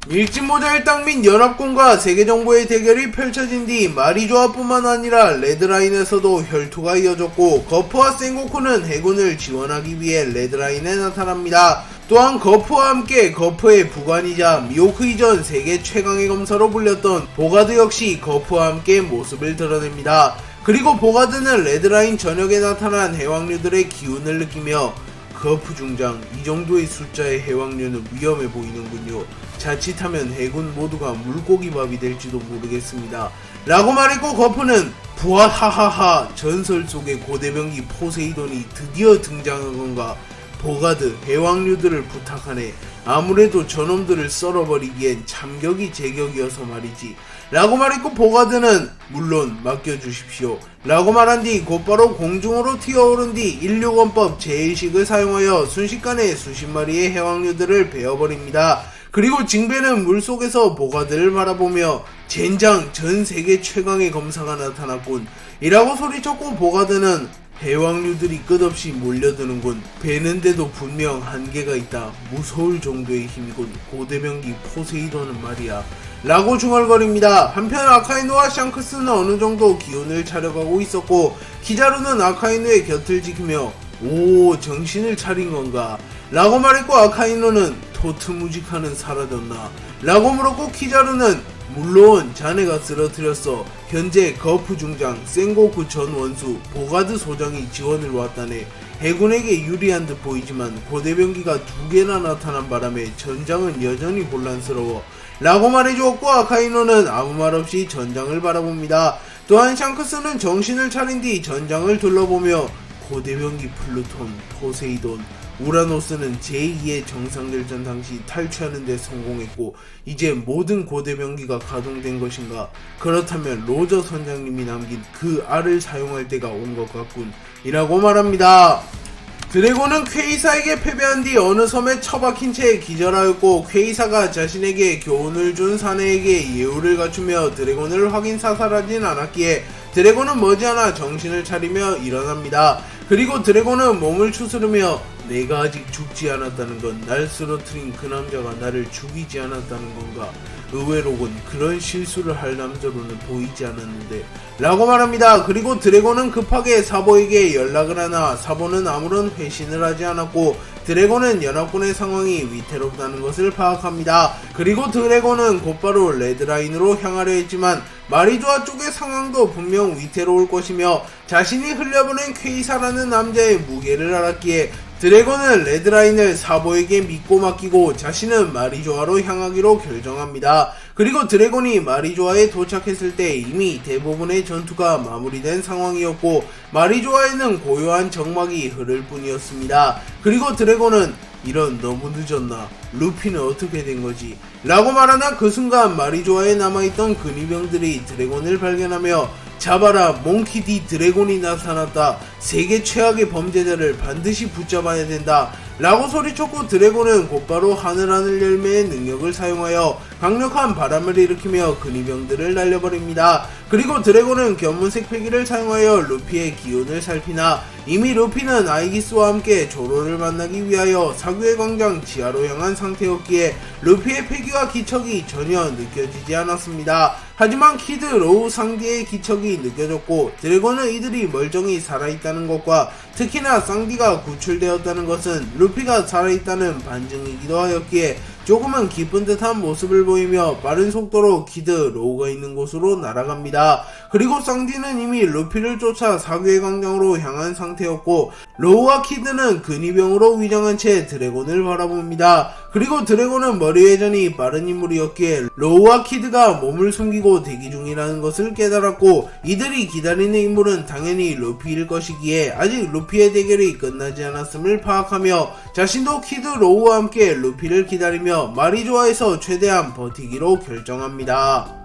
일진모자1당 및 연합군과 세계정보의 대결이 펼쳐진 뒤 마리조아뿐만 아니라 레드라인에서도 혈투가 이어졌고 거프와 센고쿠는 해군을 지원하기 위해 레드라인에 나타납니다. 또한 거프와 함께 거프의 부관이자 미호크 이전 세계 최강의 검사로 불렸던 보가드 역시 거프와 함께 모습을 드러냅니다. 그리고 보가드는 레드라인 전역에 나타난 해왕류들의 기운을 느끼며 거프 중장, 이 정도의 숫자의 해왕류는 위험해 보이는군요. 자칫하면 해군 모두가 물고기밥이 될지도 모르겠습니다. 라고 말했고 거프는 부하하하하, 전설 속의 고대병기 포세이돈이 드디어 등장한 건가? 보가드, 해왕류들을 부탁하네. 아무래도 저놈들을 썰어버리기엔 참격이 제격이어서 말이지. 라고 말했고 보가드는 물론 맡겨주십시오 라고 말한 뒤 곧바로 공중으로 튀어오른 뒤 인류권법 제1식을 사용하여 순식간에 수십 마리의 해왕류들을 베어버립니다. 그리고 징베는 물속에서 보가드를 바라보며 젠장, 전 세계 최강의 검사가 나타났군 이라고 소리쳤고 보가드는 해왕류들이 끝없이 몰려드는군. 베는데도 분명 한계가 있다. 무서울 정도의 힘이군. 고대병기 포세이돈은 말이야. 라고 중얼거립니다. 한편 아카이누와 샹크스는 어느정도 기운을 차려가고 있었고 키자루는 아카이누의 곁을 지키며 오, 정신을 차린 건가? 라고 말했고 아카이누는 토트무지카는 사라졌나? 라고 물었고 키자루는 물론 자네가 쓰러뜨렸어. 현재 거프 중장, 센고쿠 전 원수, 보가드 소장이 지원을 왔다네. 해군에게 유리한 듯 보이지만 고대병기가 2개나 나타난 바람에 전장은 여전히 혼란스러워. 라고 말해주었고 아카이노는 아무 말 없이 전장을 바라봅니다. 또한 샹크스는 정신을 차린 뒤 전장을 둘러보며 고대병기 플루톤, 포세이돈, 우라노스는 제2의 정상결전 당시 탈취하는 데 성공했고 이제 모든 고대병기가 가동된 것인가? 그렇다면 로저 선장님이 남긴 그 알을 사용할 때가 온 것 같군 이라고 말합니다. 드래곤은 퀘이사에게 패배한 뒤 어느 섬에 처박힌 채 기절하였고 퀘이사가 자신에게 교훈을 준 사내에게 예우를 갖추며 드래곤을 확인 사살하진 않았기에 드래곤은 머지않아 정신을 차리며 일어납니다. 그리고 드래곤은 몸을 추스르며 내가 아직 죽지 않았다는 건 날 쓰러뜨린 그 남자가 나를 죽이지 않았다는 건가? 의외로군. 그런 실수를 할 남자로는 보이지 않았는데 라고 말합니다. 그리고 드래곤은 급하게 사보에게 연락을 하나 사보는 아무런 회신을 하지 않았고 드래곤은 연합군의 상황이 위태롭다는 것을 파악합니다. 그리고 드래곤은 곧바로 레드라인으로 향하려 했지만 마리조아 쪽의 상황도 분명 위태로울 것이며 자신이 흘려보낸 퀘이사라는 남자의 무게를 알았기에 드래곤은 레드라인을 사보에게 믿고 맡기고 자신은 마리조아로 향하기로 결정합니다. 그리고 드래곤이 마리조아에 도착했을 때 이미 대부분의 전투가 마무리된 상황이었고 마리조아에는 고요한 정막이 흐를 뿐이었습니다. 그리고 드래곤은 이런 너무 늦었나? 루피는 어떻게 된 거지? 라고 말하나 그 순간 마리조아에 남아있던 근위병들이 드래곤을 발견하며 잡아라, 몽키 D 드래곤이 나타났다. 세계 최악의 범죄자를 반드시 붙잡아야 된다. 라고 소리쳤고 드래곤은 곧바로 하늘하늘 열매의 능력을 사용하여 강력한 바람을 일으키며 근위병들을 날려버립니다. 그리고 드래곤은 견문색 패기를 사용하여 루피의 기운을 살피나 이미 루피는 아이기스와 함께 조로를 만나기 위하여 사교의 광장 지하로 향한 상태였기에 루피의 패기와 기척이 전혀 느껴지지 않았습니다. 하지만 키드, 로우, 상디의 기척이 느껴졌고 드래곤은 이들이 멀쩡히 살아있다는 것과 특히나 쌍디가 구출되었다는 것은 루피가 살아있다는 반증이기도 하였기에 조금은 기쁜 듯한 모습을 보이며 빠른 속도로 키드, 로우가 있는 곳으로 날아갑니다. 그리고 쌍디는 이미 루피를 쫓아 사교의 광장으로 향한 상태였고 로우와 키드는 근위병으로 위장한 채 드래곤을 바라봅니다. 그리고 드래곤은 머리 회전이 빠른 인물이었기에 로우와 키드가 몸을 숨기고 대기 중이라는 것을 깨달았고 이들이 기다리는 인물은 당연히 루피일 것이기에 아직 루피의 대결이 끝나지 않았음을 파악하며 자신도 키드, 로우와 함께 루피를 기다리며 마리조아에서 최대한 버티기로 결정합니다.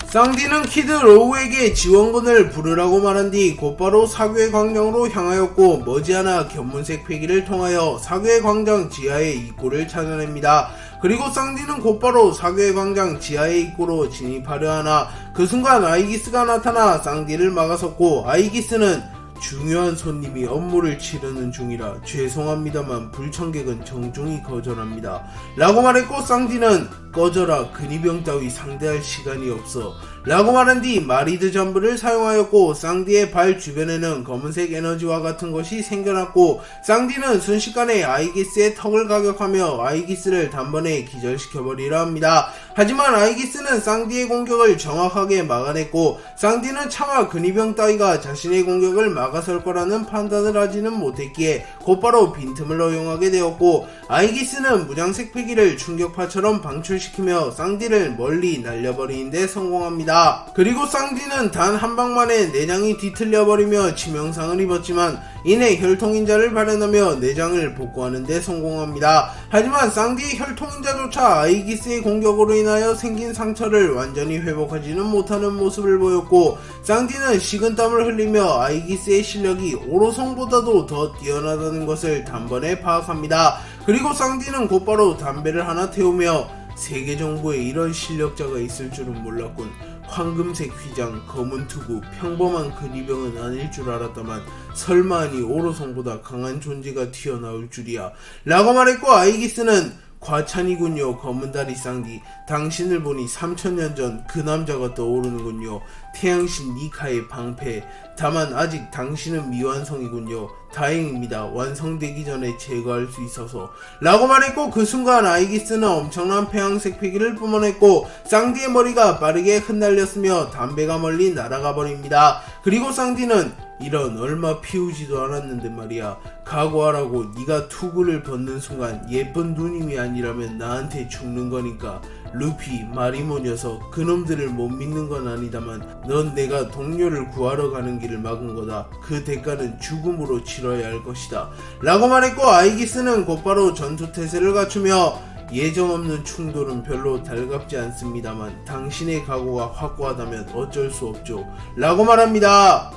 쌍디는 키드, 로우에게 지원군을 부르라고 말한 뒤 곧바로 사교의 광장으로 향하였고 머지않아 견문색 패기를 통하여 사교의 광장 지하의 입구를 찾아냅니다. 그리고 쌍디는 곧바로 사교의 광장 지하의 입구로 진입하려 하나 그 순간 아이기스가 나타나 쌍디를 막아섰고 아이기스는 중요한 손님이 업무를 치르는 중이라 죄송합니다만 불청객은 정중히 거절합니다. 라고 말했고 쌍디는 꺼져라, 근위병 따위 상대할 시간이 없어 라고 말한 뒤 마리드 잠브를 사용하였고, 쌍디의 발 주변에는 검은색 에너지와 같은 것이 생겨났고, 쌍디는 순식간에 아이기스의 턱을 가격하며 아이기스를 단번에 기절시켜버리려 합니다. 하지만 아이기스는 쌍디의 공격을 정확하게 막아냈고, 쌍디는 차마 근위병 따위가 자신의 공격을 막아설 거라는 판단을 하지는 못했기에 곧바로 빈틈을 허용하게 되었고, 아이기스는 무장색 패기를 충격파처럼 방출시키며 쌍디를 멀리 날려버리는 데 성공합니다. 그리고 쌍디는 단 한 방만에 내장이 뒤틀려버리며 치명상을 입었지만 이내 혈통인자를 발현하며 내장을 복구하는 데 성공합니다. 하지만 쌍디의 혈통인자조차 아이기스의 공격으로 인하여 생긴 상처를 완전히 회복하지는 못하는 모습을 보였고, 쌍디는 식은땀을 흘리며 아이기스의 실력이 오로성보다도 더 뛰어나다는 것을 단번에 파악합니다. 그리고 쌍디는 곧바로 담배를 하나 태우며 세계 정부에 이런 실력자가 있을 줄은 몰랐군. 황금색 휘장, 검은 투구, 평범한 근위병은 아닐 줄 알았다만 설마하니 오로성보다 강한 존재가 튀어나올 줄이야 라고 말했고, 아이기스는 과찬이군요. 검은다리 쌍디, 당신을 보니 3000년 전 그 남자가 떠오르는군요. 태양신 니카의 방패, 다만 아직 당신은 미완성이군요. 다행입니다. 완성되기 전에 제거할 수 있어서 라고 말했고, 그 순간 아이기스는 엄청난 폐왕색 패기를 뿜어냈고 쌍디의 머리가 빠르게 흩날렸으며 담배가 멀리 날아가 버립니다. 그리고 쌍디는 이런, 얼마 피우지도 않았는데 말이야, 각오하라고. 네가 투구를 벗는 순간 예쁜 누님이 아니라면 나한테 죽는 거니까. 루피, 마리모 녀석, 그놈들을 못 믿는 건 아니다만 넌 내가 동료를 구하러 가는 길을 막은 거다. 그 대가는 죽음으로 치러야 할 것이다 라고 말했고, 아이기스는 곧바로 전투태세를 갖추며 예정없는 충돌은 별로 달갑지 않습니다만 당신의 각오가 확고하다면 어쩔 수 없죠 라고 말합니다.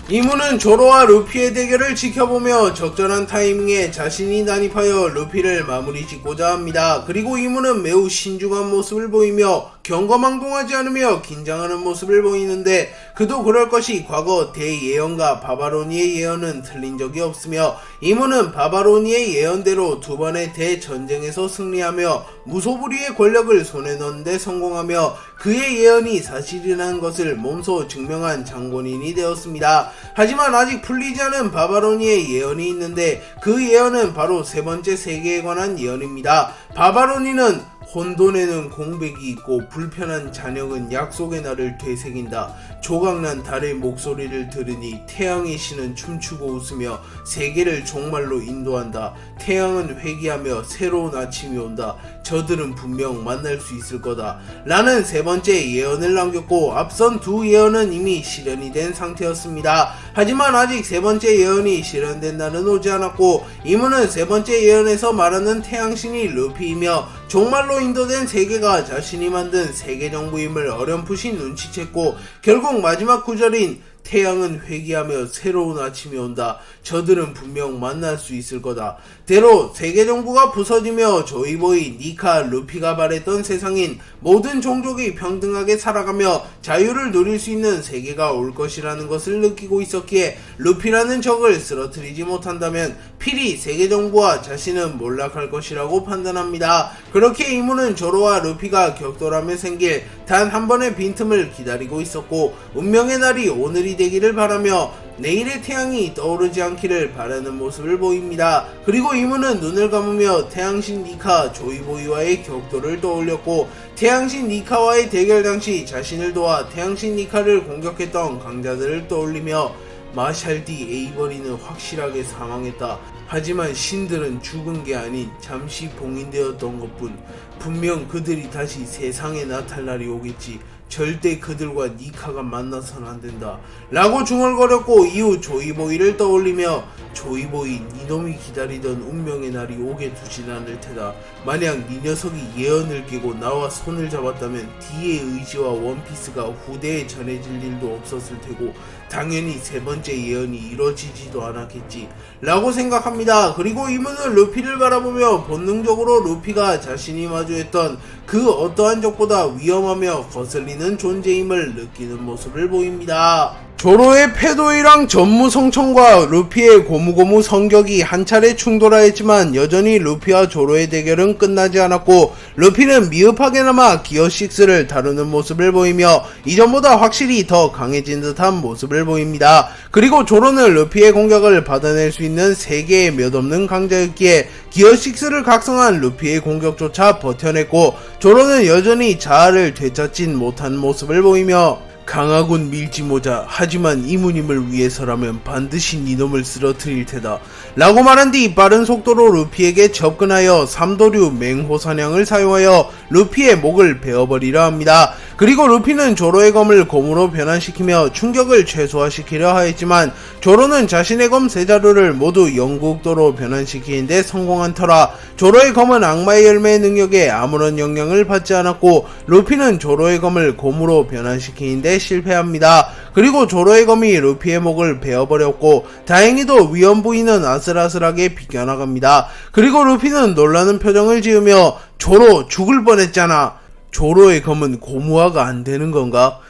이무는 조로와 루피의 대결을 지켜보며 적절한 타이밍에 자신이 난입하여 루피를 마무리 짓고자 합니다. 그리고 이무는 매우 신중한 모습을 보이며 경거망동하지 않으며 긴장하는 모습을 보이는데, 그도 그럴 것이 과거 대예언가 바바로니의 예언은 틀린 적이 없으며 이무는 바바로니의 예언대로 두 번의 대전쟁에서 승리하며 무소불위의 권력을 손에 넣는 데 성공하며 그의 예언이 사실이라는 것을 몸소 증명한 장본인이 되었습니다. 하지만 아직 풀리지 않은 바바로니의 예언이 있는데, 그 예언은 바로 세 번째 세계에 관한 예언입니다. 바바로니는 혼돈에는 공백이 있고 불편한 잔영은 약속의 날을 되새긴다. 조각난 달의 목소리를 들으니 태양의 신은 춤추고 웃으며 세계를 종말로 인도한다. 태양은 회귀하며 새로운 아침이 온다. 저들은 분명 만날 수 있을 거다 라는 세 번째 예언을 남겼고, 앞선 두 예언은 이미 실현이 된 상태였습니다. 하지만 아직 세 번째 예언이 실현된 날은 오지 않았고, 이무는 세 번째 예언에서 말하는 태양신이 루피이며 종말로 인도된 세계가 자신이 만든 세계정부임을 어렴풋이 눈치챘고, 결국 마지막 구절인 태양은 회귀하며 새로운 아침이 온다. 저들은 분명 만날 수 있을 거다. 대로 세계정부가 부서지며 조이보이, 니카, 루피가 바랬던 세상인 모든 종족이 평등하게 살아가며 자유를 누릴 수 있는 세계가 올 것이라는 것을 느끼고 있었기에 루피라는 적을 쓰러뜨리지 못한다면 필히 세계정부와 자신은 몰락할 것이라고 판단합니다. 그렇게 이무는 조로와 루피가 격돌하며 생길 단 한 번의 빈틈을 기다리고 있었고, 운명의 날이 오늘이 되기를 바라며 내일의 태양이 떠오르지 않기를 바라는 모습을 보입니다. 그리고 이무는 눈을 감으며 태양신 니카 조이보이와의 격돌을 떠올렸고, 태양신 니카와의 대결 당시 자신을 도와 태양신 니카를 공격했던 강자들을 떠올리며 마샬 디 에이버리는 확실하게 사망했다. 하지만 신들은 죽은 게 아닌 잠시 봉인되었던 것뿐. 분명 그들이 다시 세상에 나타날 날이 오겠지. 절대 그들과 니카가 만나서는 안된다 라고 중얼거렸고, 이후 조이보이를 떠올리며 조이보이, 니놈이 기다리던 운명의 날이 오게 두진 않을 테다. 만약 니 녀석이 예언을 깨고 나와 손을 잡았다면 D의 의지와 원피스가 후대에 전해질 일도 없었을 테고 당연히 세 번째 예언이 이뤄지지도 않았겠지 라고 생각합니다. 그리고 이문은 루피를 바라보며 본능적으로 루피가 자신이 마주했던 그 어떠한 적보다 위험하며 거슬리는 존재임을 느끼는 모습을 보입니다. 조로의 페도이랑 전무 성청과 루피의 고무고무 성격이 한 차례 충돌하였지만 여전히 루피와 조로의 대결은 끝나지 않았고 루피는 미흡하게나마 기어6를 다루는 모습을 보이며 이전보다 확실히 더 강해진 듯한 모습을 보입니다. 그리고 조로는 루피의 공격을 받아낼 수 있는 세계의 몇 없는 강자였기에 기어6를 각성한 루피의 공격조차 버텨냈고 조로는 여전히 자아를 되찾진 못한 모습을 보이며 강하군 밀지모자, 하지만 이모님을 위해서라면 반드시 니놈을 쓰러뜨릴 테다 라고 말한 뒤 빠른 속도로 루피에게 접근하여 삼도류 맹호사냥을 사용하여 루피의 목을 베어버리려 합니다. 그리고 루피는 조로의 검을 곰으로 변환시키며 충격을 최소화시키려 하였지만 조로는 자신의 검 세 자루를 모두 영구흑도로 변환시키는데 성공한 터라 조로의 검은 악마의 열매의 능력에 아무런 영향을 받지 않았고 루피는 조로의 검을 곰으로 변환시키는데 실패합니다. 그리고 조로의 검이 루피의 목을 베어버렸고 다행히도 위험 부위는 아슬아슬하게 비껴나갑니다. 그리고 루피는 놀라는 표정을 지으며 조로 죽을 뻔했잖아. 조로의 검은 고무화가 안되는 건가?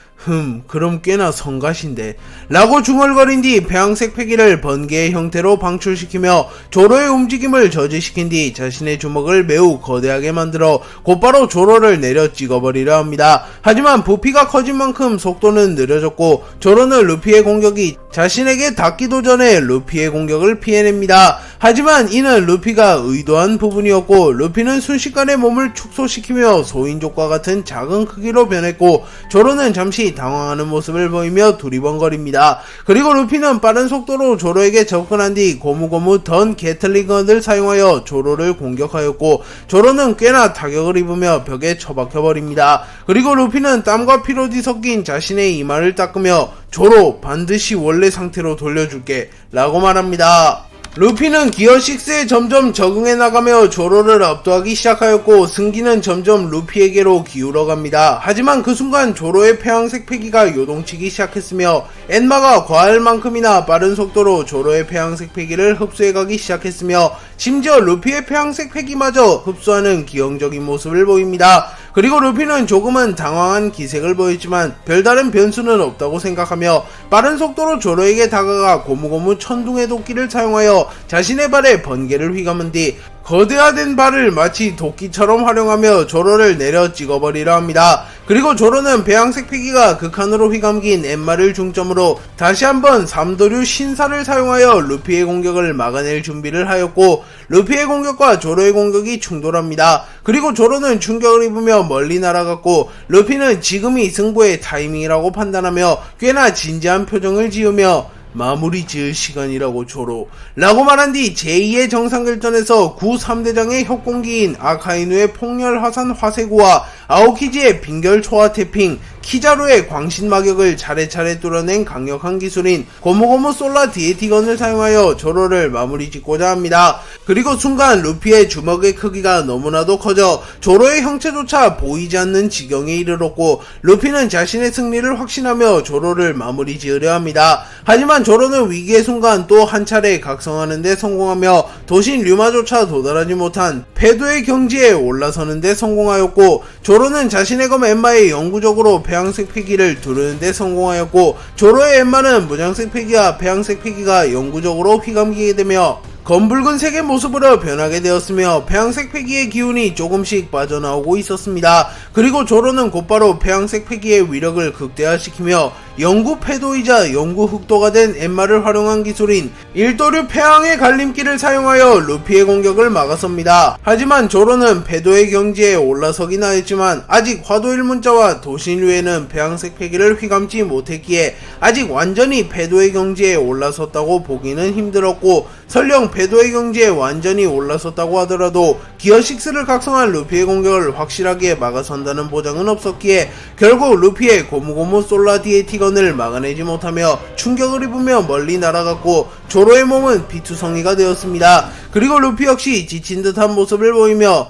그럼 꽤나 성가신데 라고 중얼거린 뒤 배양색 패기를 번개의 형태로 방출시키며 조로의 움직임을 저지시킨 뒤 자신의 주먹을 매우 거대하게 만들어 곧바로 조로를 내려 찍어버리려 합니다. 하지만 부피가 커진 만큼 속도는 느려졌고 조로는 루피의 공격이 자신에게 닿기도 전에 루피의 공격을 피해냅니다. 하지만 이는 루피가 의도한 부분이었고 루피는 순식간에 몸을 축소시키며 소인족과 같은 작은 크기로 변했고 조로는 잠시 당황하는 모습을 보이며 두리번거립니다. 그리고 루피는 빠른 속도로 조로에게 접근한 뒤 고무고무 던 게틀링건을 사용하여 조로를 공격하였고 조로는 꽤나 타격을 입으며 벽에 처박혀버립니다. 그리고 루피는 땀과 피로 뒤섞인 자신의 이마를 닦으며 조로 반드시 원래 상태로 돌려줄게 라고 말합니다. 루피는 기어6에 점점 적응해 나가며 조로를 압도하기 시작하였고 승기는 점점 루피에게로 기울어갑니다. 하지만 그 순간 조로의 폐왕색 패기가 요동치기 시작했으며 엔마가 과할 만큼이나 빠른 속도로 조로의 폐왕색 패기를 흡수해가기 시작했으며 심지어 루피의 폐왕색 패기마저 흡수하는 기형적인 모습을 보입니다. 그리고 루피는 조금은 당황한 기색을 보였지만 별다른 변수는 없다고 생각하며 빠른 속도로 조로에게 다가가 고무고무 천둥의 도끼를 사용하여 자신의 발에 번개를 휘감은 뒤 거대화된 발을 마치 도끼처럼 활용하며 조로를 내려 찍어버리려 합니다. 그리고 조로는 배양색 패기가 극한으로 휘감긴 엔마를 중점으로 다시 한번 삼도류 신사를 사용하여 루피의 공격을 막아낼 준비를 하였고 루피의 공격과 조로의 공격이 충돌합니다. 그리고 조로는 충격을 입으며 멀리 날아갔고 루피는 지금이 승부의 타이밍이라고 판단하며 꽤나 진지한 표정을 지으며 마무리 지을 시간이라고 조로 라고 말한 뒤 제2의 정상결전에서 구 3대장의 협공기인 아카이누의 폭렬화산 화세구와 아오키지의 빙결 초화 태핑, 키자루의 광신 마격을 차례차례 뚫어낸 강력한 기술인 고무고무 솔라 디에티건을 사용하여 조로를 마무리 짓고자 합니다. 그리고 순간 루피의 주먹의 크기가 너무나도 커져 조로의 형체조차 보이지 않는 지경에 이르렀고 루피는 자신의 승리를 확신하며 조로를 마무리 지으려 합니다. 하지만 조로는 위기의 순간 또 한 차례 각성하는데 성공하며 도신 류마조차 도달하지 못한 패도의 경지에 올라서는데 성공하였고 조로는 자신의 검 엔마에 영구적으로 배양색 패기를 두르는데 성공하였고 조로의 엔마는 무장색 패기와 배양색 패기가 영구적으로 휘감기게 되며 검붉은색의 모습으로 변하게 되었으며 배양색 패기의 기운이 조금씩 빠져나오고 있었습니다. 그리고 조로는 곧바로 배양색 패기의 위력을 극대화시키며 영구 패도이자 영구 흑도가 된 엔마를 활용한 기술인 일도류 폐왕의 갈림길을 사용하여 루피의 공격을 막아섭니다. 하지만 조로는 패도의 경지에 올라서긴 하였지만 아직 화도일 문자와 도신류에는 배양색 패기를 휘감지 못했기에 아직 완전히 패도의 경지에 올라섰다고 보기는 힘들었고 설령 패도의 경지에 완전히 올라섰다고 하더라도 기어6를 각성한 루피의 공격을 확실하게 막아선다는 보장은 없었기에 결국 루피의 고무고무 솔라 디에티건을 막아내지 못하며 충격을 입으며 멀리 날아갔고 조로의 몸은 비투성이가 되었습니다. 그리고 루피 역시 지친 듯한 모습을 보이며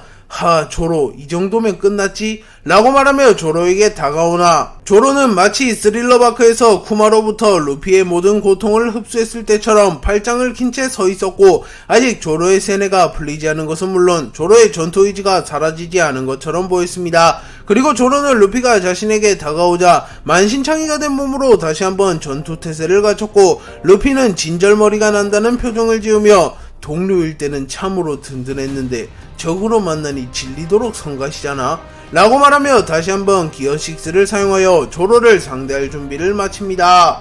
조로 이 정도면 끝났지? 라고 말하며 조로에게 다가오나 조로는 마치 스릴러바크에서 쿠마로부터 루피의 모든 고통을 흡수했을 때처럼 팔짱을 낀 채 서 있었고 아직 조로의 세뇌가 풀리지 않은 것은 물론 조로의 전투 의지가 사라지지 않은 것처럼 보였습니다. 그리고 조로는 루피가 자신에게 다가오자 만신창이가 된 몸으로 다시 한번 전투 태세를 갖췄고 루피는 진절머리가 난다는 표정을 지으며 동료일 때는 참으로 든든했는데 적으로 만나니 질리도록 성가시잖아 라고 말하며 다시 한번 기어6를 사용하여 조로를 상대할 준비를 마칩니다.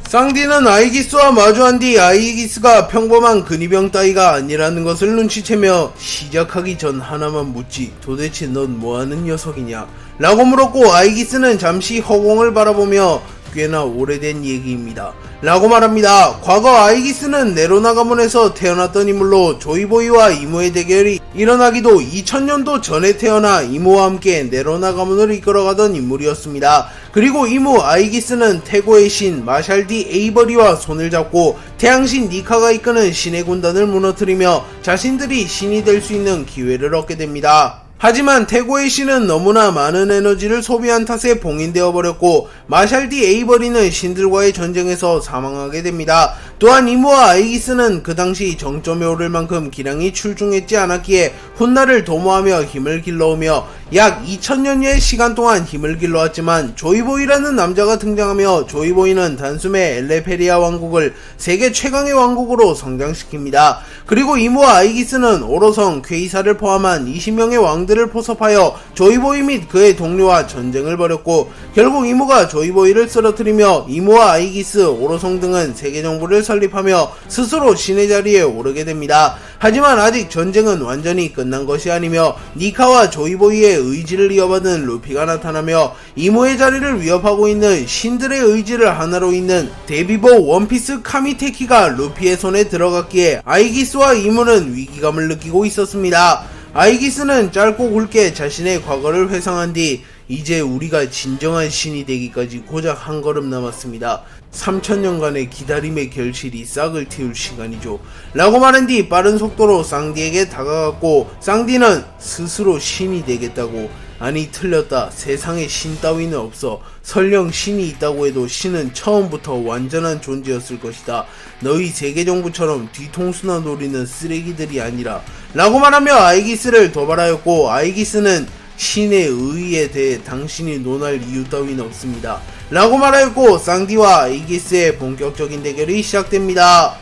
쌍디는 아이기스와 마주한 뒤 아이기스가 평범한 근위병 따위가 아니라는 것을 눈치채며 시작하기 전 하나만 묻지 도대체 넌 뭐하는 녀석이냐 라고 물었고 아이기스는 잠시 허공을 바라보며 꽤나 오래된 얘기입니다 라고 말합니다. 과거 아이기스는 네로나 가문에서 태어났던 인물로 조이보이와 이모의 대결이 일어나기도 2000년도 전에 태어나 이모와 함께 네로나 가문을 이끌어가던 인물이었습니다. 그리고 이모 아이기스는 태고의 신 마샬디 에이버리와 손을 잡고 태양신 니카가 이끄는 신의 군단을 무너뜨리며 자신들이 신이 될 수 있는 기회를 얻게 됩니다. 하지만 태고의 신은 너무나 많은 에너지를 소비한 탓에 봉인되어 버렸고 마샬디 에이버리는 신들과의 전쟁에서 사망하게 됩니다. 또한 이모와 아이기스는 그 당시 정점에 오를 만큼 기량이 출중했지 않았기에 훗날을 도모하며 힘을 길러오며 약 2000년여의 시간 동안 힘을 길러왔지만 조이보이라는 남자가 등장하며 조이보이는 단숨에 엘레페리아 왕국을 세계 최강의 왕국으로 성장시킵니다. 그리고 이모와 아이기스는 오로성, 퀘이사를 포함한 20명의 왕들을 포섭하여 조이보이 및 그의 동료와 전쟁을 벌였고 결국 이모가 조이보이를 쓰러뜨리며 이모와 아이기스, 오로성 등은 세계정부를 설립하며 스스로 신의 자리에 오르게 됩니다. 하지만 아직 전쟁은 완전히 끝난 것이 아니며 니카와 조이보이의 의지를 이어받은 루피가 나타나며 이모의 자리를 위협하고 있는 신들의 의지를 하나로 잇는 데비보 원피스 카미테키가 루피의 손에 들어갔기에 아이기스와 이모는 위기감을 느끼고 있었습니다. 아이기스는 짧고 굵게 자신의 과거를 회상한 뒤 이제 우리가 진정한 신이 되기까지 고작 한 걸음 남았습니다. 3000년간의 기다림의 결실이 싹을 틔울 시간이죠. 라고 말한 뒤 빠른 속도로 쌍디에게 다가갔고 쌍디는 스스로 신이 되겠다고 아니 틀렸다. 세상에 신 따위는 없어. 설령 신이 있다고 해도 신은 처음부터 완전한 존재였을 것이다. 너희 세계정부처럼 뒤통수나 노리는 쓰레기들이 아니라 라고 말하며 아이기스를 도발하였고 아이기스는 신의 의의에 대해 당신이 논할 이유 따위는 없습니다. 라고 말하였고 쌍디와 아이기스의 본격적인 대결이 시작됩니다.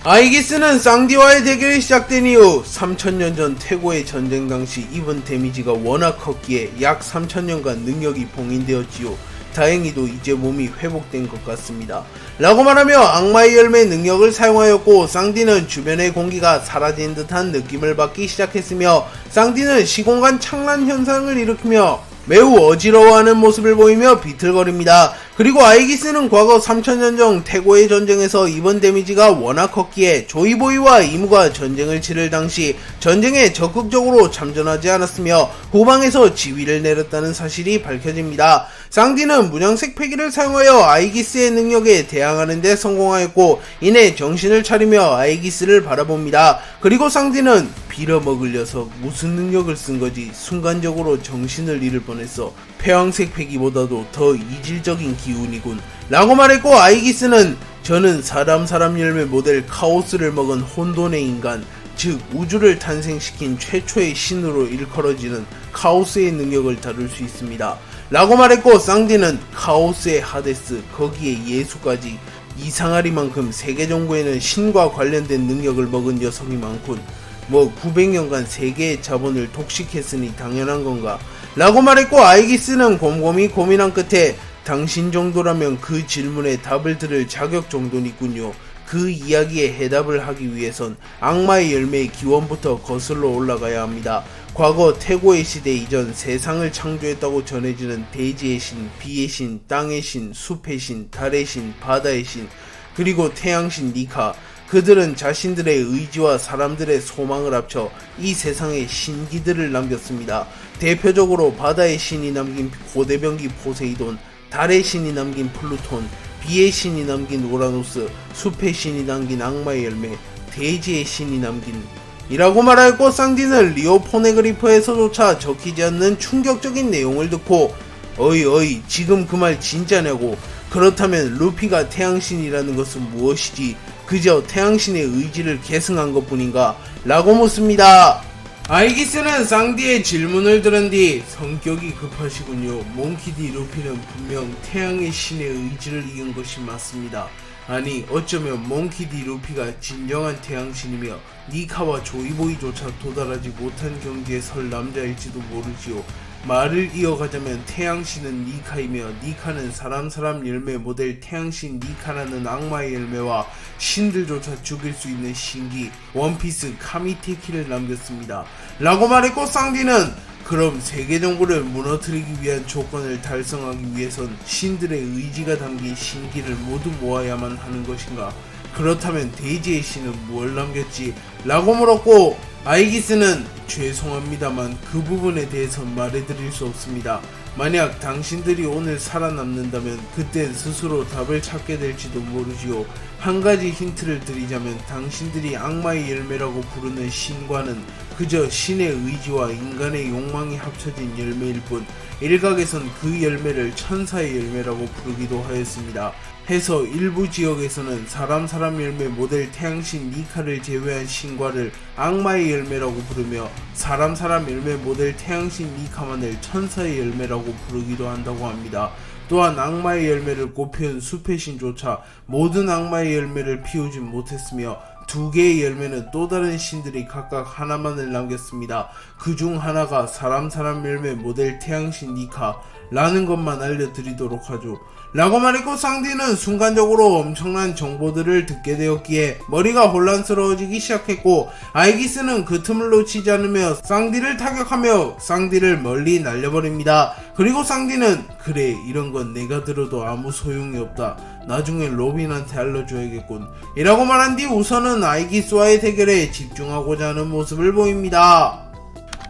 아이기스는 쌍디와의 대결이 시작된 이후 3000년 전 태고의 전쟁 당시 입은 데미지가 워낙 컸기에 약 3000년간 능력이 봉인되었지요. 다행히도 이제 몸이 회복된 것 같습니다. 라고 말하며 악마의 열매 능력을 사용하였고 쌍디는 주변의 공기가 사라진 듯한 느낌을 받기 시작했으며 쌍디는 시공간 창란 현상을 일으키며 매우 어지러워하는 모습을 보이며 비틀거립니다. 그리고 아이기스는 과거 3000년 전 태고의 전쟁에서 입은 데미지가 워낙 컸기에 조이보이와 이무가 전쟁을 치를 당시 전쟁에 적극적으로 참전하지 않았으며 후방에서 지휘를 내렸다는 사실이 밝혀집니다. 쌍디는 문양색 패기를 사용하여 아이기스의 능력에 대항하는 데 성공하였고 이내 정신을 차리며 아이기스를 바라봅니다. 그리고 쌍디는 빌어먹을 녀석 무슨 능력을 쓴거지 순간적으로 정신을 잃을 뻔했어. 폐왕색 패기보다도 더 이질적인 기운이군 라고 말했고 아이기스는 저는 사람 열매 모델 카오스를 먹은 혼돈의 인간 즉 우주를 탄생시킨 최초의 신으로 일컬어지는 카오스의 능력을 다룰 수 있습니다 라고 말했고 쌍디는 카오스의 하데스 거기에 예수까지 이상하리만큼 세계정부에는 신과 관련된 능력을 먹은 녀석이 많군. 뭐 900년간 세계의 자본을 독식했으니 당연한 건가 라고 말했고 아이기스는 곰곰이 고민한 끝에 당신 정도라면 그 질문에 답을 들을 자격 정도는 있군요. 그 이야기에 해답을 하기 위해선 악마의 열매의 기원부터 거슬러 올라가야 합니다. 과거 태고의 시대 이전 세상을 창조했다고 전해지는 대지의 신, 비의 신, 땅의 신, 숲의 신, 달의 신, 바다의 신, 그리고 태양신 니카 그들은 자신들의 의지와 사람들의 소망을 합쳐 이 세상에 신기들을 남겼습니다. 대표적으로 바다의 신이 남긴 고대병기 포세이돈, 달의 신이 남긴 플루톤, 비의 신이 남긴 우라노스, 숲의 신이 남긴 악마의 열매, 대지의 신이 남긴 이라고 말하였고, 쌍디는 리오 포네그리퍼에서조차 적히지 않는 충격적인 내용을 듣고 어이 지금 그 말 진짜냐고. 그렇다면 루피가 태양신이라는 것은 무엇이지? 그저 태양신의 의지를 계승한 것뿐인가? 라고 묻습니다. 아이기스는 쌍디의 질문을 들은 뒤 성격이 급하시군요. 몽키디 루피는 분명 태양의 신의 의지를 이은 것이 맞습니다. 아니 어쩌면 몽키디 루피가 진정한 태양신이며 니카와 조이보이조차 도달하지 못한 경지에 설 남자일지도 모르지요. 말을 이어가자면 태양신은 니카이며 니카는 사람 열매 모델 태양신 니카라는 악마의 열매와 신들조차 죽일 수 있는 신기 원피스 카미테키를 남겼습니다. 라고 말했고, 쌍디는 그럼 세계 정보를 무너뜨리기 위한 조건을 달성하기 위해선 신들의 의지가 담긴 신기를 모두 모아야만 하는 것인가? 그렇다면 데이지의 신은 무엇을 남겼지? 라고 물었고, 아이기스는 죄송합니다만 그 부분에 대해선 말해드릴 수 없습니다. 만약 당신들이 오늘 살아남는다면 그땐 스스로 답을 찾게 될지도 모르지요. 한 가지 힌트를 드리자면 당신들이 악마의 열매라고 부르는 신과는 그저 신의 의지와 인간의 욕망이 합쳐진 열매일 뿐, 일각에선 그 열매를 천사의 열매라고 부르기도 하였습니다. 해서 일부 지역에서는 사람 열매 모델 태양신 니카를 제외한 신과를 악마의 열매라고 부르며 사람 열매 모델 태양신 니카만을 천사의 열매라고 부르기도 한다고 합니다. 또한 악마의 열매를 꽃피운 숲의 신조차 모든 악마의 열매를 피우지 못했으며 두 개의 열매는 또 다른 신들이 각각 하나만을 남겼습니다. 그 중 하나가 사람 열매 모델 태양신 니카 라는 것만 알려드리도록 하죠. 라고 말했고, 쌍디는 순간적으로 엄청난 정보들을 듣게 되었기에 머리가 혼란스러워지기 시작했고, 아이기스는 그 틈을 놓치지 않으며 쌍디를 타격하며 쌍디를 멀리 날려버립니다. 그리고 쌍디는 그래 이런 건 내가 들어도 아무 소용이 없다. 나중에 로빈한테 알려줘야겠군. 이라고 말한 뒤 우선은 아이기스와의 대결에 집중하고자 하는 모습을 보입니다.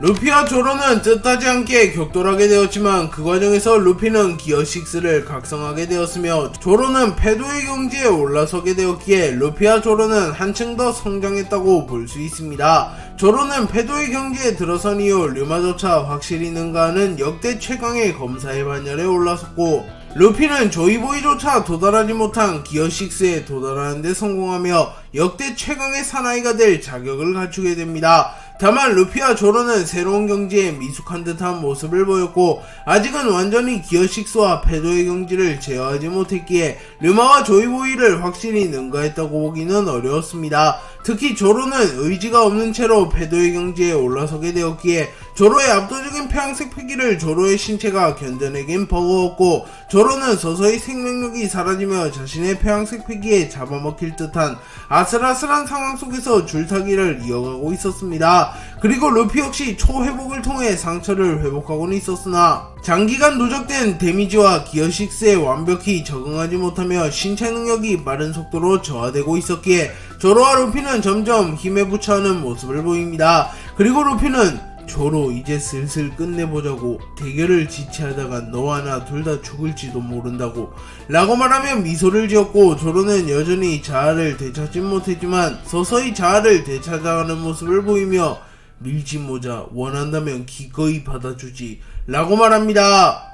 루피와 조로는 뜻하지 않게 격돌하게 되었지만 그 과정에서 루피는 기어6를 각성하게 되었으며 조로는 패도의 경지에 올라서게 되었기에 루피와 조로는 한층 더 성장했다고 볼 수 있습니다. 조로는 패도의 경지에 들어선 이후 류마조차 확실히 능가하는 역대 최강의 검사의 반열에 올라섰고, 루피는 조이보이조차 도달하지 못한 기어6에 도달하는 데 성공하며 역대 최강의 사나이가 될 자격을 갖추게 됩니다. 다만 루피와 조로는 새로운 경지에 미숙한 듯한 모습을 보였고 아직은 완전히 기어6와 패도의 경지를 제어하지 못했기에 류마와 조이보이를 확실히 능가했다고 보기는 어려웠습니다. 특히 조로는 의지가 없는 채로 패도의 경지에 올라서게 되었기에 조로의 압도적인 폐양색 패기를 조로의 신체가 견뎌내긴 버거웠고, 조로는 서서히 생명력이 사라지며 자신의 폐양색 패기에 잡아먹힐 듯한 아슬아슬한 상황 속에서 줄타기를 이어가고 있었습니다. 그리고 루피 역시 초회복을 통해 상처를 회복하고는 있었으나 장기간 누적된 데미지와 기어6에 완벽히 적응하지 못하며 신체 능력이 빠른 속도로 저하되고 있었기에 조로와 루피는 점점 힘에 부처하는 모습을 보입니다. 그리고 루피는 조로 이제 슬슬 끝내보자고, 대결을 지체하다가 너와 나 둘 다 죽을지도 모른다고 라고 말하며 미소를 지었고, 조로는 여전히 자아를 되찾지 못했지만 서서히 자아를 되찾아가는 모습을 보이며 밀지 모자 원한다면 기꺼이 받아주지 라고 말합니다.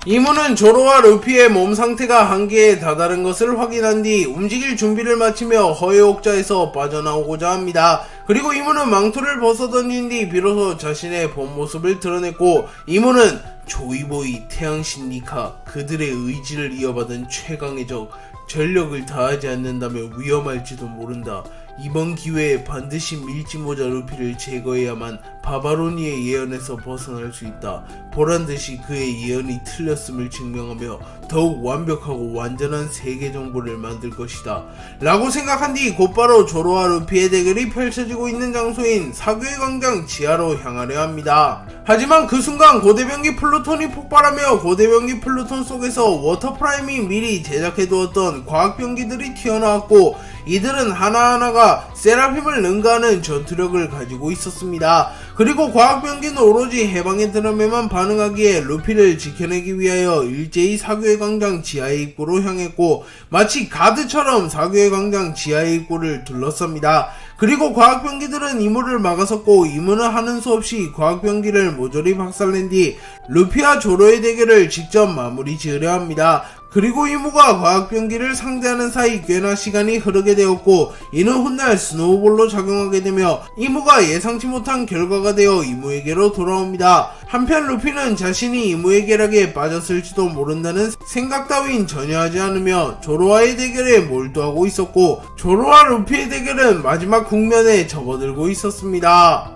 이문은 조로와 루피의 몸 상태가 한계에 다다른 것을 확인한 뒤 움직일 준비를 마치며 허의 옥자에서 빠져나오고자 합니다. 그리고 이문은 망토를 벗어던진 뒤 비로소 자신의 본 모습을 드러냈고, 이문은 조이보이, 태양신 니카, 그들의 의지를 이어받은 최강의 적, 전력을 다하지 않는다면 위험할지도 모른다. 이번 기회에 반드시 밀지모자 루피를 제거해야만 바바로니의 예언에서 벗어날 수 있다. 보란듯이 그의 예언이 틀렸음을 증명하며 더욱 완벽하고 완전한 세계 정보를 만들 것이다 라고 생각한 뒤 곧바로 조로와 루피의 대결이 펼쳐지고 있는 장소인 사교의 광장 지하로 향하려 합니다. 하지만 그 순간 고대병기 플루톤이 폭발하며 고대병기 플루톤 속에서 워터프라임이 미리 제작해두었던 과학병기들이 튀어나왔고, 이들은 하나하나가 세라핌을 능가하는 전투력을 가지고 있었습니다. 그리고 과학병기는 오로지 해방의 드럼에만 반응하기에 루피를 지켜내기 위하여 일제히 사교의 광장 지하의 입구로 향했고, 마치 가드처럼 사교의 광장 지하의 입구를 둘러쌉니다. 그리고 과학병기들은 이무를 막아섰고 이무는 하는 수 없이 과학병기를 모조리 박살낸 뒤 루피와 조로의 대결을 직접 마무리 지으려 합니다. 그리고 이무가 과학병기를 상대하는 사이 꽤나 시간이 흐르게 되었고 이는 훗날 스노우볼로 작용하게 되며 이무가 예상치 못한 결과가 되어 이무에게로 돌아옵니다. 한편 루피는 자신이 이무의 계략에 빠졌을지도 모른다는 생각 따윈 전혀 하지 않으며 조로와의 대결에 몰두하고 있었고 조로와 루피의 대결은 마지막 국면에 접어들고 있었습니다.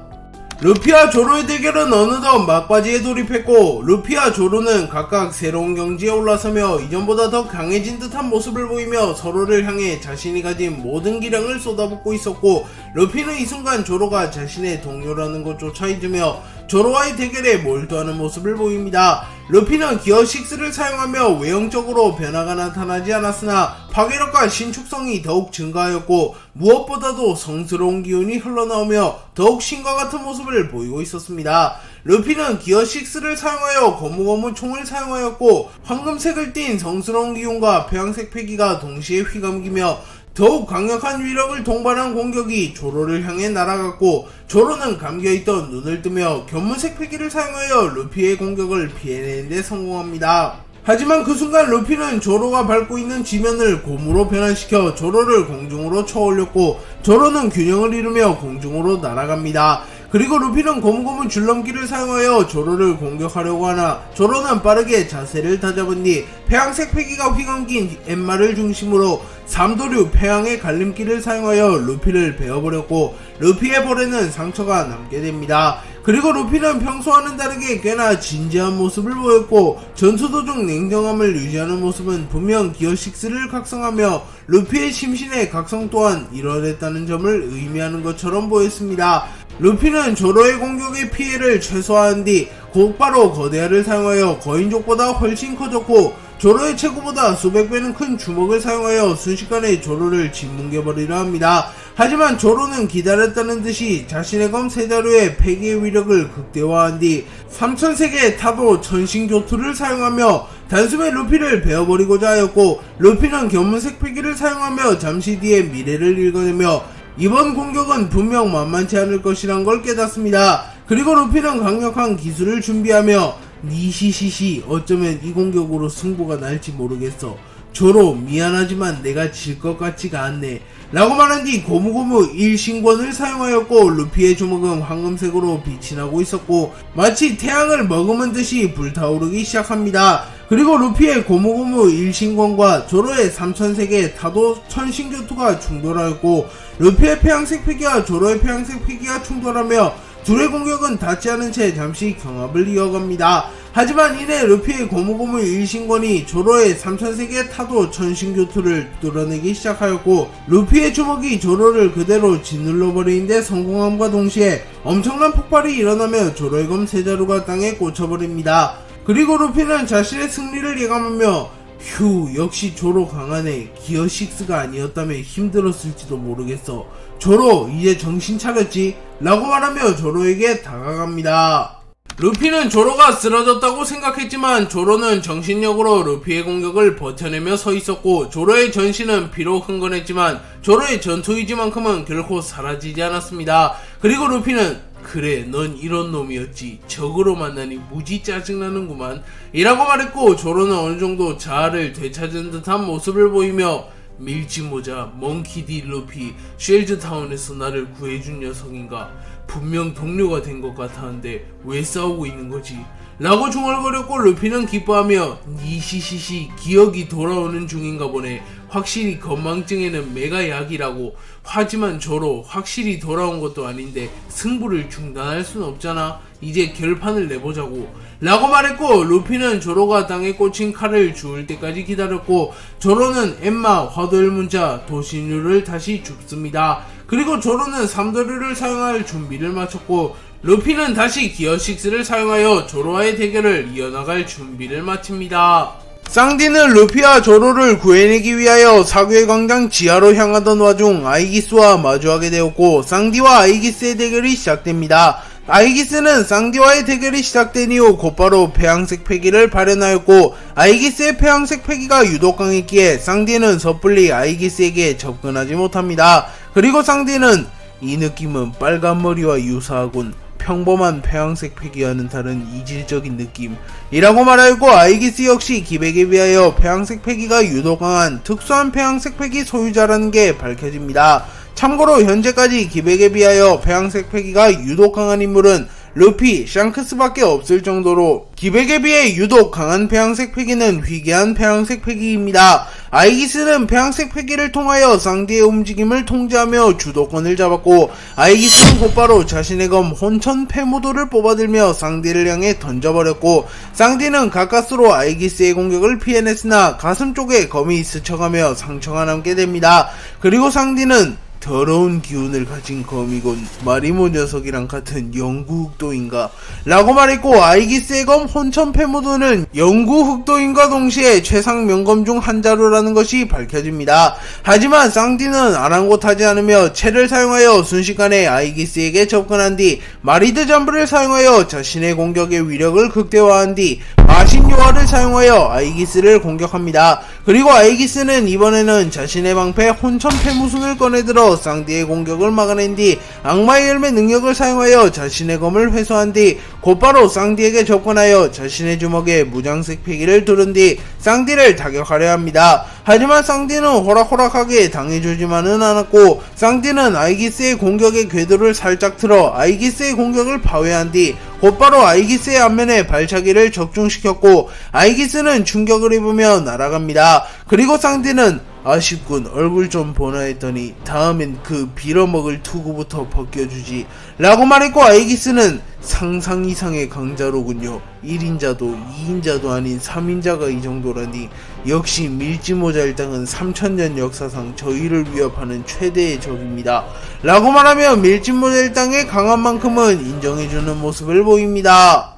루피와 조로의 대결은 어느덧 막바지에 돌입했고 루피와 조로는 각각 새로운 경지에 올라서며 이전보다 더 강해진 듯한 모습을 보이며 서로를 향해 자신이 가진 모든 기량을 쏟아붓고 있었고 루피는 이 순간 조로가 자신의 동료라는 것조차 잊으며 조로와의 대결에 몰두하는 모습을 보입니다. 루피는 기어6를 사용하며 외형적으로 변화가 나타나지 않았으나 파괴력과 신축성이 더욱 증가하였고 무엇보다도 성스러운 기운이 흘러나오며 더욱 신과 같은 모습을 보이고 있었습니다. 루피는 기어6를 사용하여 거무거무 총을 사용하였고 황금색을 띤 성스러운 기운과 폐양색 패기가 동시에 휘감기며 더욱 강력한 위력을 동반한 공격이 조로를 향해 날아갔고 조로는 감겨있던 눈을 뜨며 견문색 패기를 사용하여 루피의 공격을 피해내는 데 성공합니다. 하지만 그 순간 루피는 조로가 밟고 있는 지면을 곰으로 변환시켜 조로를 공중으로 쳐올렸고 조로는 균형을 잃으며 공중으로 날아갑니다. 그리고 루피는 고무고무 줄넘기를 사용하여 조로를 공격하려고 하나 조로는 빠르게 자세를 다잡은 뒤 폐양색 패기가 휘감긴 엠마를 중심으로 삼도류 폐양의 갈림길을 사용하여 루피를 베어버렸고 루피의 볼에는 상처가 남게 됩니다. 그리고 루피는 평소와는 다르게 꽤나 진지한 모습을 보였고 전투 도중 냉정함을 유지하는 모습은 분명 기어6를 각성하며 루피의 심신의 각성 또한 이뤄냈다는 점을 의미하는 것처럼 보였습니다. 루피는 조로의 공격의 피해를 최소화한 뒤 곧바로 거대화를 사용하여 거인족보다 훨씬 커졌고 조로의 체구보다 수백 배는 큰 주먹을 사용하여 순식간에 조로를 짓뭉개버리려 합니다. 하지만 조로는 기다렸다는 듯이 자신의 검 세자루의 패기의 위력을 극대화한 뒤 3000세계의 타도 천신교투를 사용하며 단숨에 루피를 베어버리고자 하였고 루피는 견문색 패기를 사용하며 잠시 뒤에 미래를 읽어내며 이번 공격은 분명 만만치 않을 것이란 걸 깨닫습니다. 그리고 루피는 강력한 기술을 준비하며 니시시시 어쩌면 이 공격으로 승부가 날지 모르겠어. 조로 미안하지만 내가 질 것 같지가 않네 라고 말한 뒤 고무고무 일신권을 사용하였고 루피의 주먹은 황금색으로 빛이 나고 있었고 마치 태양을 머금은 듯이 불타오르기 시작합니다. 그리고 루피의 고무고무 일신권과 조로의 3000세계 타도 천신교투가 충돌하였고 루피의 폐양색 패기와 조로의 폐양색 패기가 충돌하며 둘의 공격은 닿지 않은 채 잠시 경합을 이어갑니다. 하지만 이내 루피의 고무고무 일신권이 조로의 3000세계 타도 천신교투를 뚫어내기 시작하였고 루피의 주먹이 조로를 그대로 짓눌러버리는데 성공함과 동시에 엄청난 폭발이 일어나며 조로의 검 세자루가 땅에 꽂혀버립니다. 그리고 루피는 자신의 승리를 예감하며 휴 역시 조로 강하네. 기어6가 아니었다면 힘들었을지도 모르겠어. 조로 이제 정신 차렸지? 라고 말하며 조로에게 다가갑니다. 루피는 조로가 쓰러졌다고 생각했지만 조로는 정신력으로 루피의 공격을 버텨내며 서 있었고 조로의 전신은 비록 흥건했지만 조로의 전투의지만큼은 결코 사라지지 않았습니다. 그리고 루피는 그래 넌 이런 놈이었지 적으로 만나니 무지 짜증나는구만 이라고 말했고 조로는 어느정도 자아를 되찾은 듯한 모습을 보이며 밀짚모자 멍키디 루피 쉘즈타운에서 나를 구해준 녀석인가 분명 동료가 된 것 같았는데 왜 싸우고 있는 거지 라고 중얼거렸고 루피는 기뻐하며 니시시시 기억이 돌아오는 중인가 보네 확실히 건망증에는 매가 약이라고 하지만 조로 확실히 돌아온 것도 아닌데 승부를 중단할 순 없잖아 이제 결판을 내보자고 라고 말했고 루피는 조로가 땅에 꽂힌 칼을 주울 때까지 기다렸고 조로는 엠마 화도열문자 도신류를 다시 줍습니다. 그리고 조로는 삼도류를 사용할 준비를 마쳤고 루피는 다시 기어6를 사용하여 조로와의 대결을 이어나갈 준비를 마칩니다. 쌍디는 루피와 조로를 구해내기 위하여 사교의 광장 지하로 향하던 와중 아이기스와 마주하게 되었고 쌍디와 아이기스의 대결이 시작됩니다. 아이기스는 쌍디와의 대결이 시작된 이후 곧바로 폐양색 패기를 발현하였고 아이기스의 폐양색 패기가 유독 강했기에 쌍디는 섣불리 아이기스에게 접근하지 못합니다. 그리고 쌍디는 이 느낌은 빨간 머리와 유사하군. 평범한 폐왕색 패기와는 다른 이질적인 느낌이라고 말하였고, 아이기스 역시 기백에 비하여 폐왕색 패기가 유독 강한 특수한 폐왕색 패기 소유자라는 게 밝혀집니다. 참고로 현재까지 기백에 비하여 폐왕색 패기가 유독 강한 인물은 루피, 샹크스밖에 없을 정도로 기백에 비해 유독 강한 폐왕색 패기는 희귀한 폐왕색 패기입니다. 아이기스는 폐왕색 패기를 통하여 쌍디의 움직임을 통제하며 주도권을 잡았고, 아이기스는 곧바로 자신의 검 혼천 패무도를 뽑아들며 쌍디를 향해 던져버렸고, 쌍디는 가까스로 아이기스의 공격을 피해냈으나 가슴 쪽에 검이 스쳐가며 상처가 남게 됩니다. 그리고 쌍디는 더러운 기운을 가진 검이군. 마리모 녀석이랑 같은 영구흑도인가? 라고 말했고, 아이기스의 검 혼천패무도는 영구흑도인과 동시에 최상 명검 중 한 자루라는 것이 밝혀집니다. 하지만 쌍디는 아랑곳하지 않으며 채를 사용하여 순식간에 아이기스에게 접근한 뒤 마리드 잠브를 사용하여 자신의 공격의 위력을 극대화한 뒤 마신 요화를 사용하여 아이기스를 공격합니다. 그리고 아이기스는 이번에는 자신의 방패 혼천패무순을 꺼내들어 쌍디의 공격을 막아낸 뒤 악마의 열매 능력을 사용하여 자신의 검을 회수한 뒤 곧바로 쌍디에게 접근하여 자신의 주먹에 무장색 패기를 두른 뒤 쌍디를 타격하려 합니다. 하지만 쌍디는 호락호락하게 당해주지만은 않았고, 쌍디는 아이기스의 공격의 궤도를 살짝 틀어 아이기스의 공격을 파괴한 뒤 곧바로 아이기스의 앞면에 발차기를 적중시켰고, 아이기스는 충격을 입으며 날아갑니다. 그리고 쌍디는 아쉽군, 얼굴 좀 보나 했더니 다음엔 그 빌어먹을 투구부터 벗겨주지 라고 말했고, 아이기스는 상상 이상의 강자로군요. 1인자도 2인자도 아닌 3인자가 이 정도라니. 역시 밀지모자 일당은 3000년 역사상 저희를 위협하는 최대의 적입니다 라고 말하며 밀지모자 일당의 강한 만큼은 인정해주는 모습을 보입니다.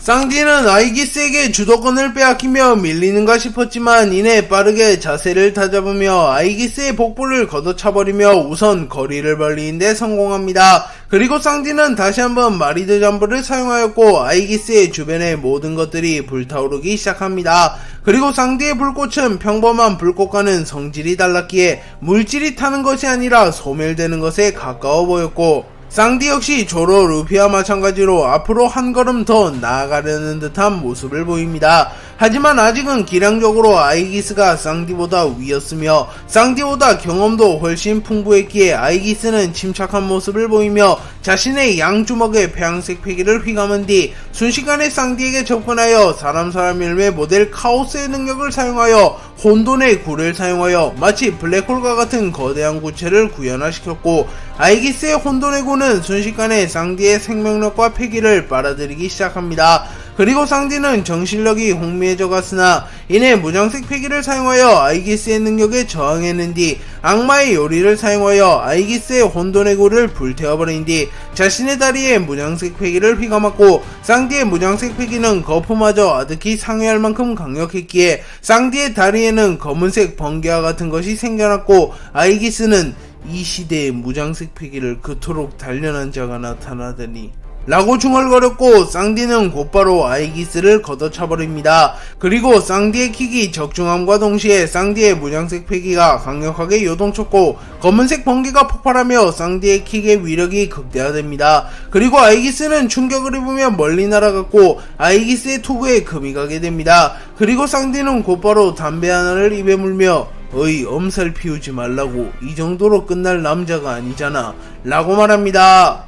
쌍디는 아이기스에게 주도권을 빼앗기며 밀리는가 싶었지만 이내 빠르게 자세를 다잡으며 아이기스의 복부를 걷어차버리며 우선 거리를 벌리는 데 성공합니다. 그리고 쌍디는 다시 한번 마리드 잠브를 사용하였고, 아이기스의 주변의 모든 것들이 불타오르기 시작합니다. 그리고 쌍디의 불꽃은 평범한 불꽃과는 성질이 달랐기에 물질이 타는 것이 아니라 소멸되는 것에 가까워 보였고, 쌍디 역시 조로 루피와 마찬가지로 앞으로 한 걸음 더 나아가려는 듯한 모습을 보입니다. 하지만 아직은 기량적으로 아이기스가 쌍디보다 위였으며 쌍디보다 경험도 훨씬 풍부했기에 아이기스는 침착한 모습을 보이며 자신의 양주먹에 폐왕색 패기를 휘감은 뒤 순식간에 쌍디에게 접근하여 사람 열매 모델 카오스의 능력을 사용하여 혼돈의 굴을 사용하여 마치 블랙홀과 같은 거대한 구체를 구현화시켰고, 아이기스의 혼돈의 굴은 순식간에 쌍디의 생명력과 패기를 빨아들이기 시작합니다. 그리고 쌍디는 정신력이 혼미해져 갔으나 이내 무장색 패기를 사용하여 아이기스의 능력에 저항했는 뒤 악마의 요리를 사용하여 아이기스의 혼돈의 굴을 불태워버린 뒤 자신의 다리에 무장색 패기를 휘감았고, 쌍디의 무장색 패기는 거푸마저 아득히 상회할 만큼 강력했기에 쌍디의 다리에는 검은색 번개와 같은 것이 생겨났고, 아이기스는 이 시대의 무장색 패기를 그토록 단련한 자가 나타나더니 라고 중얼거렸고, 쌍디는 곧바로 아이기스를 걷어차버립니다. 그리고 쌍디의 킥이 적중함과 동시에 쌍디의 무장색 패기가 강력하게 요동쳤고 검은색 번개가 폭발하며 쌍디의 킥의 위력이 극대화됩니다. 그리고 아이기스는 충격을 입으며 멀리 날아갔고 아이기스의 투구에 금이 가게 됩니다. 그리고 쌍디는 곧바로 담배 하나를 입에 물며 어이, 엄살 피우지 말라고, 이 정도로 끝날 남자가 아니잖아 라고 말합니다.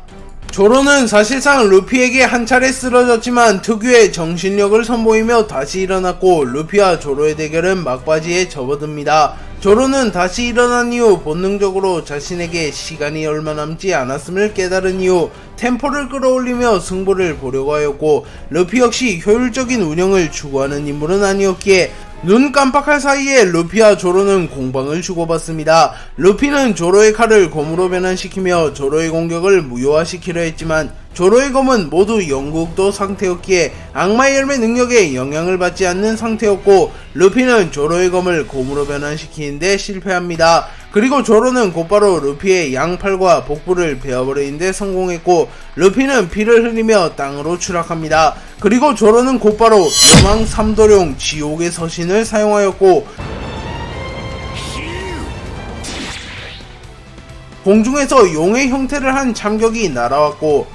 조로는 사실상 루피에게 한 차례 쓰러졌지만 특유의 정신력을 선보이며 다시 일어났고, 루피와 조로의 대결은 막바지에 접어듭니다. 조로는 다시 일어난 이후 본능적으로 자신에게 시간이 얼마 남지 않았음을 깨달은 이후 템포를 끌어올리며 승부를 보려고 하였고, 루피 역시 효율적인 운영을 추구하는 인물은 아니었기에 눈 깜빡할 사이에 루피와 조로는 공방을 주고받습니다. 루피는 조로의 칼을 검으로 변환시키며 조로의 공격을 무효화시키려 했지만 조로의 검은 모두 영국도 상태였기에 악마의 열매 능력에 영향을 받지 않는 상태였고, 루피는 조로의 검을 곰으로 변환시키는데 실패합니다. 그리고 조로는 곧바로 루피의 양팔과 복부를 베어버리는데 성공했고, 루피는 피를 흘리며 땅으로 추락합니다. 그리고 조로는 곧바로 여망 삼도룡 지옥의 서신을 사용하였고, 공중에서 용의 형태를 한 참격이 날아왔고,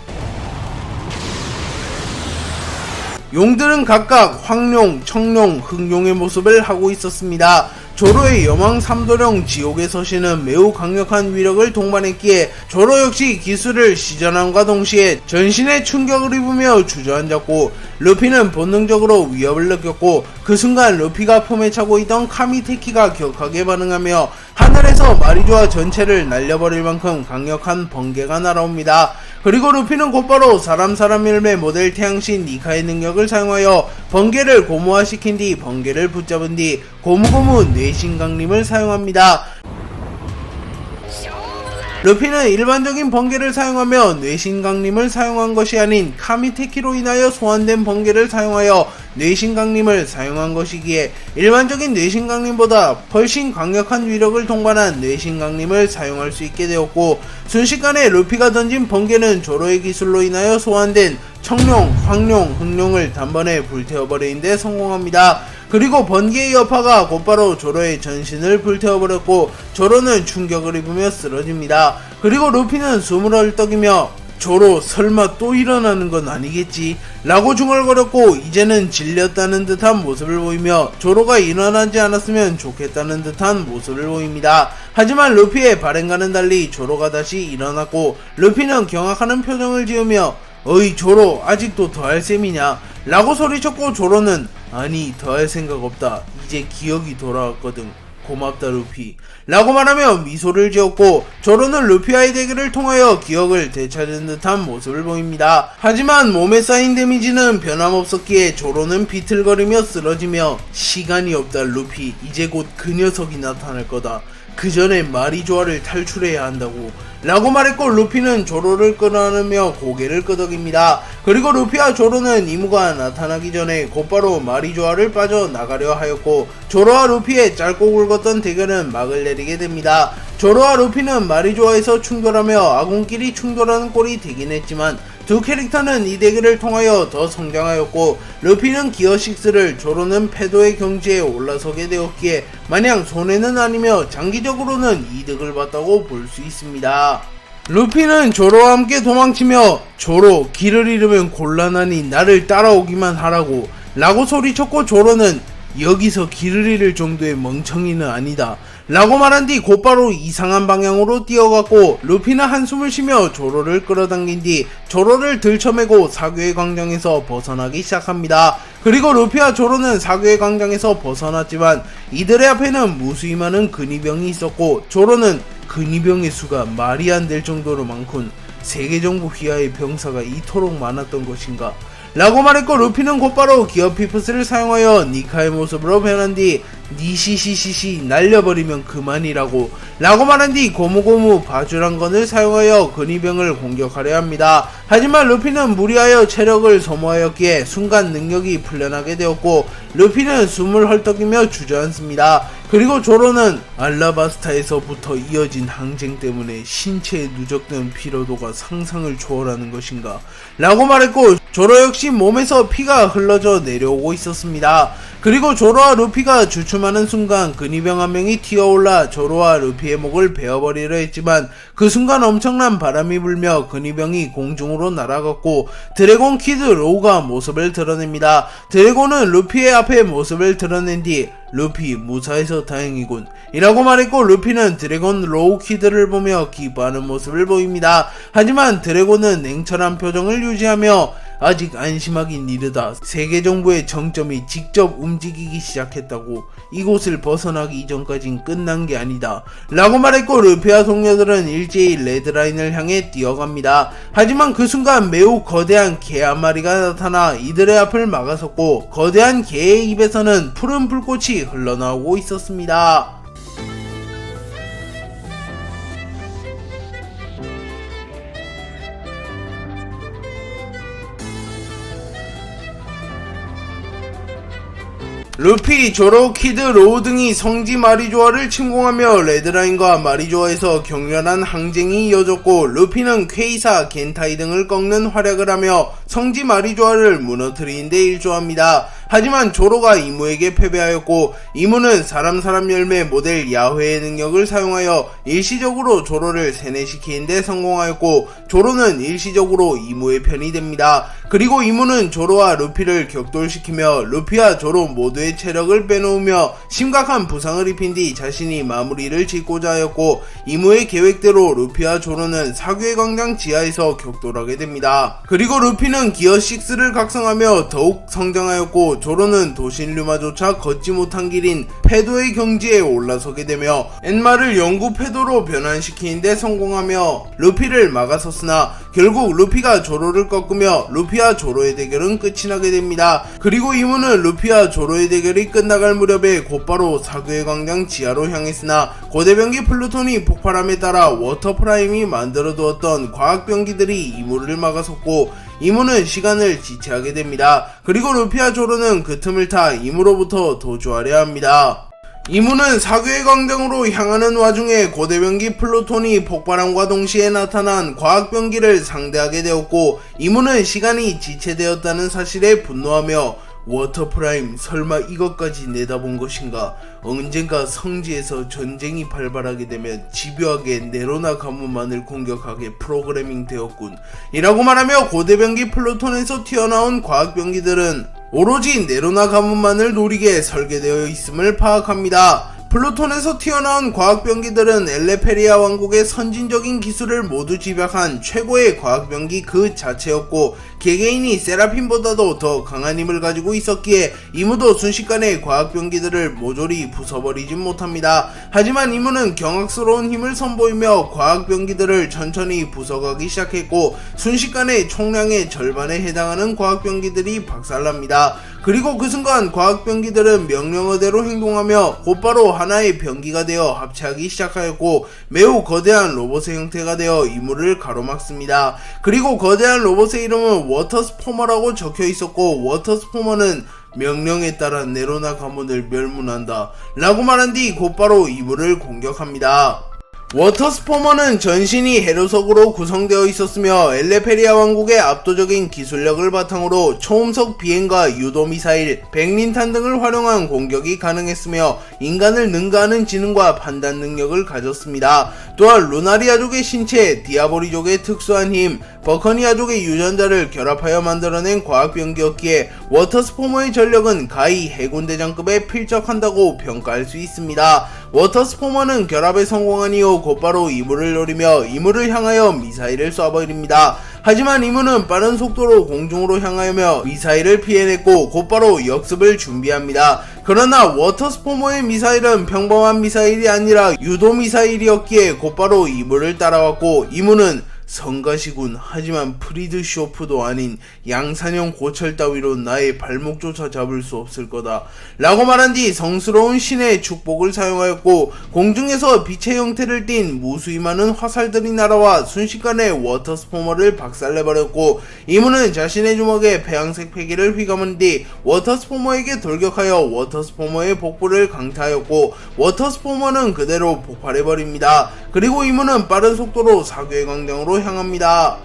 용들은 각각 황룡, 청룡, 흑룡의 모습을 하고 있었습니다. 조로의 여망 삼도령 지옥의 서신은 매우 강력한 위력을 동반했기에 조로 역시 기술을 시전함과 동시에 전신에 충격을 입으며 주저앉았고, 루피는 본능적으로 위협을 느꼈고, 그 순간 루피가 품에 차고 있던 카미테키가 격하게 반응하며 하늘에서 마리조아 전체를 날려버릴 만큼 강력한 번개가 날아옵니다. 그리고 루피는 곧바로 사람 열매 모델 태양신 니카의 능력을 사용하여 번개를 고무화시킨 뒤 번개를 붙잡은 뒤 고무고무 뇌신강림을 사용합니다. 루피는 일반적인 번개를 사용하며 뇌신강림을 사용한 것이 아닌 카미테키로 인하여 소환된 번개를 사용하여 뇌신강림을 사용한 것이기에 일반적인 뇌신강림보다 훨씬 강력한 위력을 동반한 뇌신강림을 사용할 수 있게 되었고, 순식간에 루피가 던진 번개는 조로의 기술로 인하여 소환된 청룡, 황룡, 흑룡을 단번에 불태워버리는 데 성공합니다. 그리고 번개의 여파가 곧바로 조로의 전신을 불태워버렸고, 조로는 충격을 입으며 쓰러집니다. 그리고 루피는 숨을 헐떡이며 조로 설마 또 일어나는 건 아니겠지? 라고 중얼거렸고, 이제는 질렸다는 듯한 모습을 보이며 조로가 일어나지 않았으면 좋겠다는 듯한 모습을 보입니다. 하지만 루피의 발행과는 달리 조로가 다시 일어났고, 루피는 경악하는 표정을 지으며 어이 조로, 아직도 더할 셈이냐? 라고 소리쳤고, 조로는 아니 더할 생각 없다, 이제 기억이 돌아왔거든, 고맙다 루피 라고 말하며 미소를 지었고, 조로는 루피와의 대결을 통하여 기억을 되찾은 듯한 모습을 보입니다. 하지만 몸에 쌓인 데미지는 변함없었기에 조로는 비틀거리며 쓰러지며 시간이 없다 루피, 이제 곧 그 녀석이 나타날 거다, 그 전에 마리조아를 탈출해야 한다고 라고 말했고, 루피는 조로를 끌어안으며 고개를 끄덕입니다. 그리고 루피와 조로는 이무가 나타나기 전에 곧바로 마리조아를 빠져나가려 하였고, 조로와 루피의 짧고 굵었던 대결은 막을 내리게 됩니다. 조로와 루피는 마리조아에서 충돌하며 아군끼리 충돌하는 꼴이 되긴 했지만 두 캐릭터는 이 대결을 통하여 더 성장하였고, 루피는 기어6를, 조로는 패도의 경지에 올라서게 되었기에 마냥 손해는 아니며 장기적으로는 이득을 봤다고 볼 수 있습니다. 루피는 조로와 함께 도망치며 조로, 길을 잃으면 곤란하니 나를 따라오기만 하라고 라고 소리쳤고, 조로는 여기서 길을 잃을 정도의 멍청이는 아니다 라고 말한 뒤 곧바로 이상한 방향으로 뛰어갔고, 루피는 한숨을 쉬며 조로를 끌어당긴 뒤 조로를 들쳐매고 사교의 광장에서 벗어나기 시작합니다. 그리고 루피와 조로는 사교의 광장에서 벗어났지만 이들의 앞에는 무수히 많은 근위병이 있었고, 조로는 근위병의 수가 말이 안 될 정도로 많군, 세계정부 휘하의 병사가 이토록 많았던 것인가 라고 말했고, 루피는 곧바로 기어피프스를 사용하여 니카의 모습으로 변한 뒤 니시시시시 날려버리면 그만이라고 라고 말한 뒤 고무고무 바주란건을 사용하여 근위병을 공격하려 합니다. 하지만 루피는 무리하여 체력을 소모하였기에 순간 능력이 풀려나게 되었고, 루피는 숨을 헐떡이며 주저앉습니다. 그리고 조로는 알라바스타에서부터 이어진 항쟁 때문에 신체에 누적된 피로도가 상상을 초월하는 것인가 라고 말했고, 조로 역시 몸에서 피가 흘러져 내려오고 있었습니다. 그리고 조로와 루피가 주춤하는 순간 근위병 한 명이 튀어올라 조로와 루피의 목을 베어버리려 했지만 그 순간 엄청난 바람이 불며 근위병이 공중으로 날아갔고, 드래곤 키드 로우가 모습을 드러냅니다. 드래곤은 루피의 앞에 모습을 드러낸 뒤 루피 무사해서 다행이군 이라고 말했고, 루피는 드래곤 로우 키드를 보며 기뻐하는 모습을 보입니다. 하지만 드래곤은 냉철한 표정을 유지하며 아직 안심하긴 이르다, 세계정부의 정점이 직접 움직이기 시작했다고, 이곳을 벗어나기 이전까진 끝난 게 아니다 라고 말했고, 루피와 동료들은 일제히 레드라인을 향해 뛰어갑니다. 하지만 그 순간 매우 거대한 개 한 마리가 나타나 이들의 앞을 막아섰고, 거대한 개의 입에서는 푸른 불꽃이 흘러나오고 있었습니다. 루피, 조로, 키드, 로우 등이 성지 마리조아를 침공하며 레드라인과 마리조아에서 격렬한 항쟁이 이어졌고, 루피는 퀘이사, 겐타이 등을 꺾는 활약을 하며 성지 마리조아를 무너뜨리는 데 일조합니다. 하지만 조로가 이무에게 패배하였고 이무는 사람 열매 모델 야훼의 능력을 사용하여 일시적으로 조로를 세뇌시키는 데 성공하였고 조로는 일시적으로 이무의 편이 됩니다. 그리고 이무는 조로와 루피를 격돌시키며 루피와 조로 모두의 체력을 빼놓으며 심각한 부상을 입힌 뒤 자신이 마무리를 짓고자 하였고 이무의 계획대로 루피와 조로는 사교의 광장 지하에서 격돌하게 됩니다. 그리고 루피는 기어 6를 각성하며 더욱 성장하였고 조로는 도신류마조차 걷지 못한 길인 패도의 경지에 올라서게 되며 엔마를 영구 패도로 변환시키는 데 성공하며 루피를 막아섰으나 결국 루피가 조로를 꺾으며 루피와 조로의 대결은 끝이 나게 됩니다. 그리고 이무는 루피와 조로의 대결이 끝나갈 무렵에 곧바로 사교의 광장 지하로 향했으나 고대병기 플루톤이 폭발함에 따라 워터프라임이 만들어두었던 과학병기들이 이무를 막아섰고 이무는 시간을 지체하게 됩니다. 그리고 루피와 조로는 그 틈을 타 이무로부터 도주하려 합니다. 이무는 사교의 광장으로 향하는 와중에 고대병기 플루톤이 폭발함과 동시에 나타난 과학병기를 상대하게 되었고 이무는 시간이 지체되었다는 사실에 분노하며 워터프라임 설마 이것까지 내다본 것인가? 언젠가 성지에서 전쟁이 발발하게 되면 집요하게 네로나 가문만을 공격하게 프로그래밍 되었군 이라고 말하며 고대병기 플루톤에서 튀어나온 과학병기들은 오로지 네로나 가문만을 노리게 설계되어 있음을 파악합니다. 플루톤에서 튀어나온 과학병기들은 엘레페리아 왕국의 선진적인 기술을 모두 집약한 최고의 과학병기 그 자체였고 개개인이 세라핀보다도 더 강한 힘을 가지고 있었기에 이무도 순식간에 과학병기들을 모조리 부숴버리진 못합니다. 하지만 이무는 경악스러운 힘을 선보이며 과학병기들을 천천히 부숴가기 시작했고 순식간에 총량의 절반에 해당하는 과학병기들이 박살납니다. 그리고 그 순간 과학병기들은 명령어대로 행동하며 곧바로 하나의 병기가 되어 합체하기 시작하였고 매우 거대한 로봇의 형태가 되어 이무를 가로막습니다. 그리고 거대한 로봇의 이름은 워터스포머라고 적혀 있었고 워터스포머는 명령에 따라 네로나 가문을 멸문한다 라고 말한 뒤 곧바로 이무를 공격합니다. 워터스포머는 전신이 해로석으로 구성되어 있었으며 엘레페리아 왕국의 압도적인 기술력을 바탕으로 초음속 비행과 유도미사일, 백린탄 등을 활용한 공격이 가능했으며 인간을 능가하는 지능과 판단 능력을 가졌습니다. 또한 루나리아족의 신체, 디아보리족의 특수한 힘, 버커니아족의 유전자를 결합하여 만들어낸 과학병기였기에 워터스포머의 전력은 가히 해군대장급에 필적한다고 평가할 수 있습니다. 워터스포머는 결합에 성공한 이후 곧바로 이무를 노리며 이무를 향하여 미사일을 쏴버립니다. 하지만 이무는 빠른 속도로 공중으로 향하며 미사일을 피해냈고 곧바로 역습을 준비합니다. 그러나 워터스포머의 미사일은 평범한 미사일이 아니라 유도미사일이었기에 곧바로 이무를 따라왔고 이무는 성가시군. 하지만 프리드쇼프도 아닌 양산형 고철 따위로 나의 발목조차 잡을 수 없을 거다 라고 말한 뒤 성스러운 신의 축복을 사용하였고 공중에서 빛의 형태를 띤 무수히 많은 화살들이 날아와 순식간에 워터스포머를 박살내버렸고 이무는 자신의 주먹에 폐양색 패기를 휘감은 뒤 워터스포머에게 돌격하여 워터스포머의 복부를 강타하였고 워터스포머는 그대로 폭발해버립니다. 그리고 이무는 빠른 속도로 사교의 광장으로 향합니다.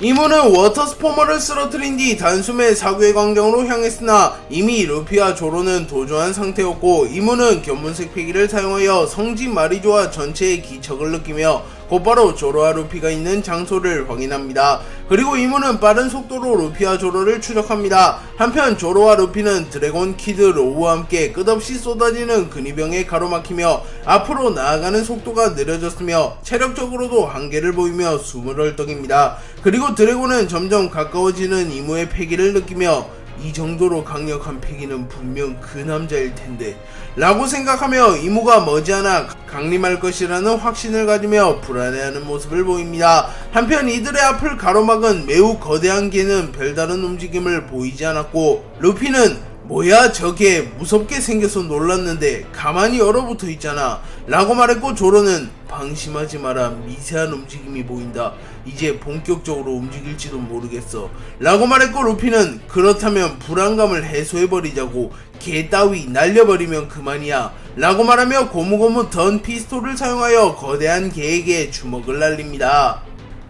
이무는 워터스포머를 쓰러뜨린 뒤 단숨에 사교의 광장으로 향했으나 이미 루피와 조로는 도주한 상태였고 이무는 견문색 패기를 사용하여 성지 마리조아 전체의 기척을 느끼며 곧바로 조로와 루피가 있는 장소를 확인합니다. 그리고 이무는 빠른 속도로 루피와 조로를 추적합니다. 한편 조로와 루피는 드래곤 키드 로우와 함께 끝없이 쏟아지는 근위병에 가로막히며 앞으로 나아가는 속도가 느려졌으며 체력적으로도 한계를 보이며 숨을 헐떡입니다. 그리고 드래곤은 점점 가까워지는 이무의 패기를 느끼며 이 정도로 강력한 패기는 분명 그 남자일 텐데 라고 생각하며 이무가 머지않아 강림할 것이라는 확신을 가지며 불안해하는 모습을 보입니다. 한편 이들의 앞을 가로막은 매우 거대한 개는 별다른 움직임을 보이지 않았고 루피는 뭐야 저게 무섭게 생겨서 놀랐는데 가만히 얼어붙어 있잖아 라고 말했고 조로는 방심하지 마라 미세한 움직임이 보인다 이제 본격적으로 움직일지도 모르겠어 라고 말했고 루피는 그렇다면 불안감을 해소해버리자고 개 따위 날려버리면 그만이야 라고 말하며 고무고무 던 피스톨을 사용하여 거대한 개에게 주먹을 날립니다.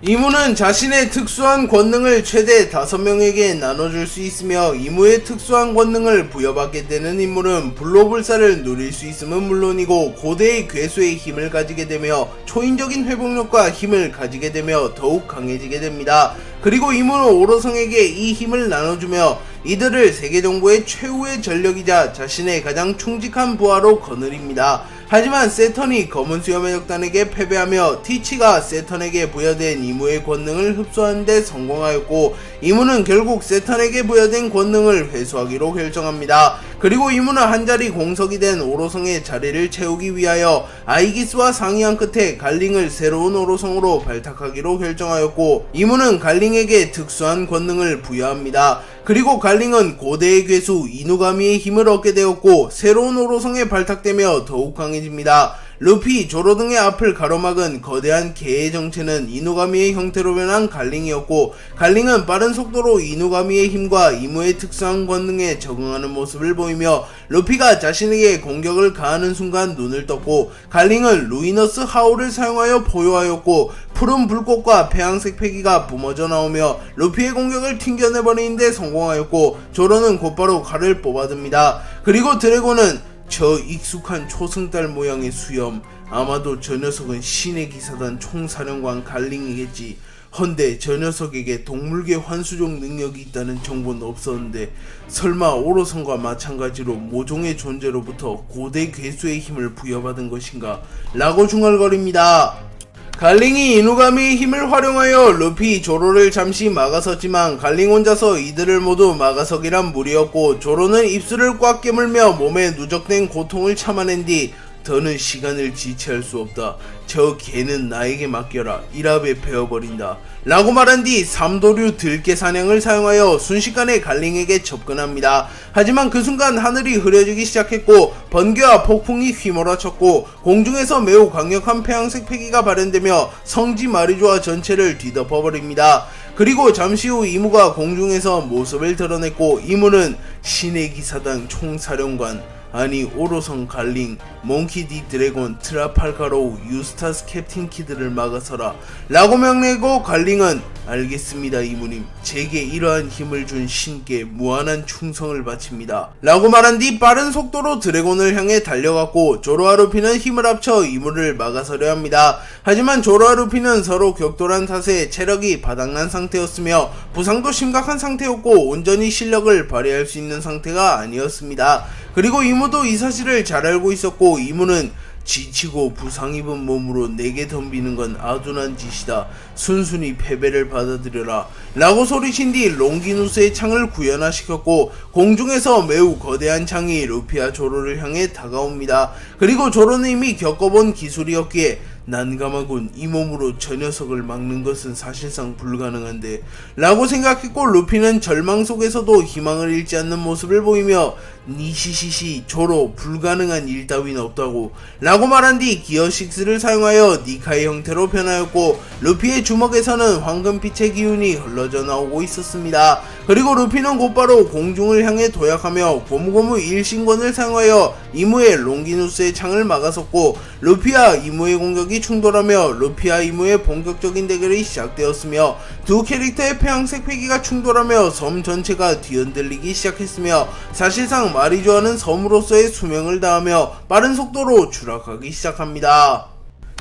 이무는 자신의 특수한 권능을 최대 5명에게 나눠줄 수 있으며 이무의 특수한 권능을 부여받게 되는 인물은 불로불사를 누릴 수 있음은 물론이고 고대의 괴수의 힘을 가지게 되며 초인적인 회복력과 힘을 가지게 되며 더욱 강해지게 됩니다. 그리고 이무는 오로성에게 이 힘을 나눠주며 이들을 세계정보의 최후의 전력이자 자신의 가장 충직한 부하로 거느립니다. 하지만 세턴이 검은 수염의 적단에게 패배하며 티치가 세턴에게 부여된 이무의 권능을 흡수하는 데 성공하였고 이무는 결국 세턴에게 부여된 권능을 회수하기로 결정합니다. 그리고 이무는 한자리 공석이 된 오로성의 자리를 채우기 위하여 아이기스와 상의한 끝에 갈링을 새로운 오로성으로 발탁하기로 결정하였고 이무는 갈링에게 특수한 권능을 부여합니다. 그리고 갈링은 고대의 괴수 이누가미의 힘을 얻게 되었고 새로운 오로성에 발탁되며 더욱 강해집니다. 루피, 조로 등의 앞을 가로막은 거대한 개의 정체는 이누가미의 형태로 변한 갈링이었고 갈링은 빠른 속도로 이누가미의 힘과 이무의 특수한 권능에 적응하는 모습을 보이며 루피가 자신에게 공격을 가하는 순간 눈을 떴고 갈링은 루이너스 하울을 사용하여 포효하였고 푸른 불꽃과 폐양색 패기가 뿜어져 나오며 루피의 공격을 튕겨내버리는데 성공하였고 조로는 곧바로 칼을 뽑아듭니다. 그리고 드래곤은 저 익숙한 초승달 모양의 수염, 아마도 저 녀석은 신의 기사단 총사령관 갈링이겠지. 헌데 저 녀석에게 동물계 환수종 능력이 있다는 정보는 없었는데 설마 오로성과 마찬가지로 모종의 존재로부터 고대 괴수의 힘을 부여받은 것인가? 라고 중얼거립니다. 갈링이 이누가미의 힘을 활용하여 루피, 조로를 잠시 막아섰지만 갈링 혼자서 이들을 모두 막아서기란 무리였고 조로는 입술을 꽉 깨물며 몸에 누적된 고통을 참아낸 뒤 더는 시간을 지체할 수 없다. 저 개는 나에게 맡겨라. 일합에 베어버린다. 라고 말한 뒤 삼도류 들개 사냥을 사용하여 순식간에 갈링에게 접근합니다. 하지만 그 순간 하늘이 흐려지기 시작했고 번개와 폭풍이 휘몰아쳤고 공중에서 매우 강력한 폐양색 패기가 발현되며 성지 마리조아 전체를 뒤덮어버립니다. 그리고 잠시 후 이무가 공중에서 모습을 드러냈고 이무는 신의 기사단 총사령관 아니 오로성 갈링, 몽키 디 드래곤, 트라팔가로우, 유스타스 캡틴 키드를 막아서라 라고 명내고 갈링은 알겠습니다 이무님, 제게 이러한 힘을 준 신께 무한한 충성을 바칩니다 라고 말한 뒤 빠른 속도로 드래곤을 향해 달려갔고 조로와 루피는 힘을 합쳐 이무를 막아서려 합니다. 하지만 조로와 루피는 서로 격돌한 탓에 체력이 바닥난 상태였으며 부상도 심각한 상태였고 온전히 실력을 발휘할 수 있는 상태가 아니었습니다. 그리고 이무도 이 사실을 잘 알고 있었고 이무는 지치고 부상 입은 몸으로 내게 덤비는 건 아둔한 짓이다. 순순히 패배를 받아들여라 라고 소리친 뒤 롱기누스의 창을 구현화시켰고 공중에서 매우 거대한 창이 루피와 조로를 향해 다가옵니다. 그리고 조로는 이미 겪어본 기술이었기에 난감하군. 이 몸으로 저 녀석을 막는 것은 사실상 불가능한데 라고 생각했고 루피는 절망 속에서도 희망을 잃지 않는 모습을 보이며 니시시시 조로 불가능한 일 따윈 없다고 라고 말한 뒤 기어 6를 사용하여 니카의 형태로 변하였고 루피의 주먹에서는 황금빛의 기운이 흘러져 나오고 있었습니다. 그리고 루피는 곧바로 공중을 향해 도약하며 고무고무 일신권을 사용하여 이무의 롱기누스의 창을 막아섰고 루피와 이무의 공격이 충돌하며 루피와 이무의 본격적인 대결이 시작되었으며 두 캐릭터의 폐양색 패기가 충돌하며 섬 전체가 뒤흔들리기 시작했으며 사실상 마리조아는 섬으로서의 수명을 다하며 빠른 속도로 추락하기 시작합니다.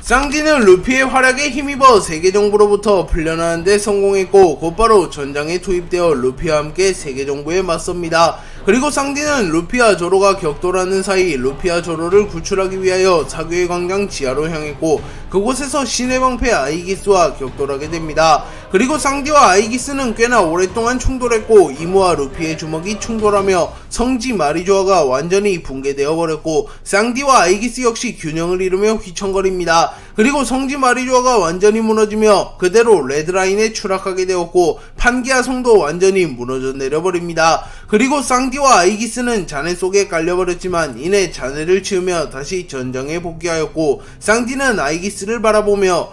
쌍디는 루피의 활약에 힘입어 세계정부로부터 풀려나는데 성공했고 곧바로 전장에 투입되어 루피와 함께 세계정부에 맞섭니다. 그리고 쌍디는 루피와 조로가 격돌하는 사이 루피와 조로를 구출하기 위하여 사교의 광장 지하로 향했고 그곳에서 신의 방패 아이기스와 격돌하게 됩니다. 그리고 쌍디와 아이기스는 꽤나 오랫동안 충돌했고 이무와 루피의 주먹이 충돌하며 성지 마리조아가 완전히 붕괴되어 버렸고 쌍디와 아이기스 역시 균형을 잃으며 휘청거립니다. 그리고 성지 마리조아가 완전히 무너지며 그대로 레드라인에 추락하게 되었고 판기아 성도 완전히 무너져 내려버립니다. 그리고 쌍디와 아이기스는 잔해 속에 깔려버렸지만 이내 잔해를 치우며 다시 전장에 복귀하였고 쌍디는 아이기스를 바라보며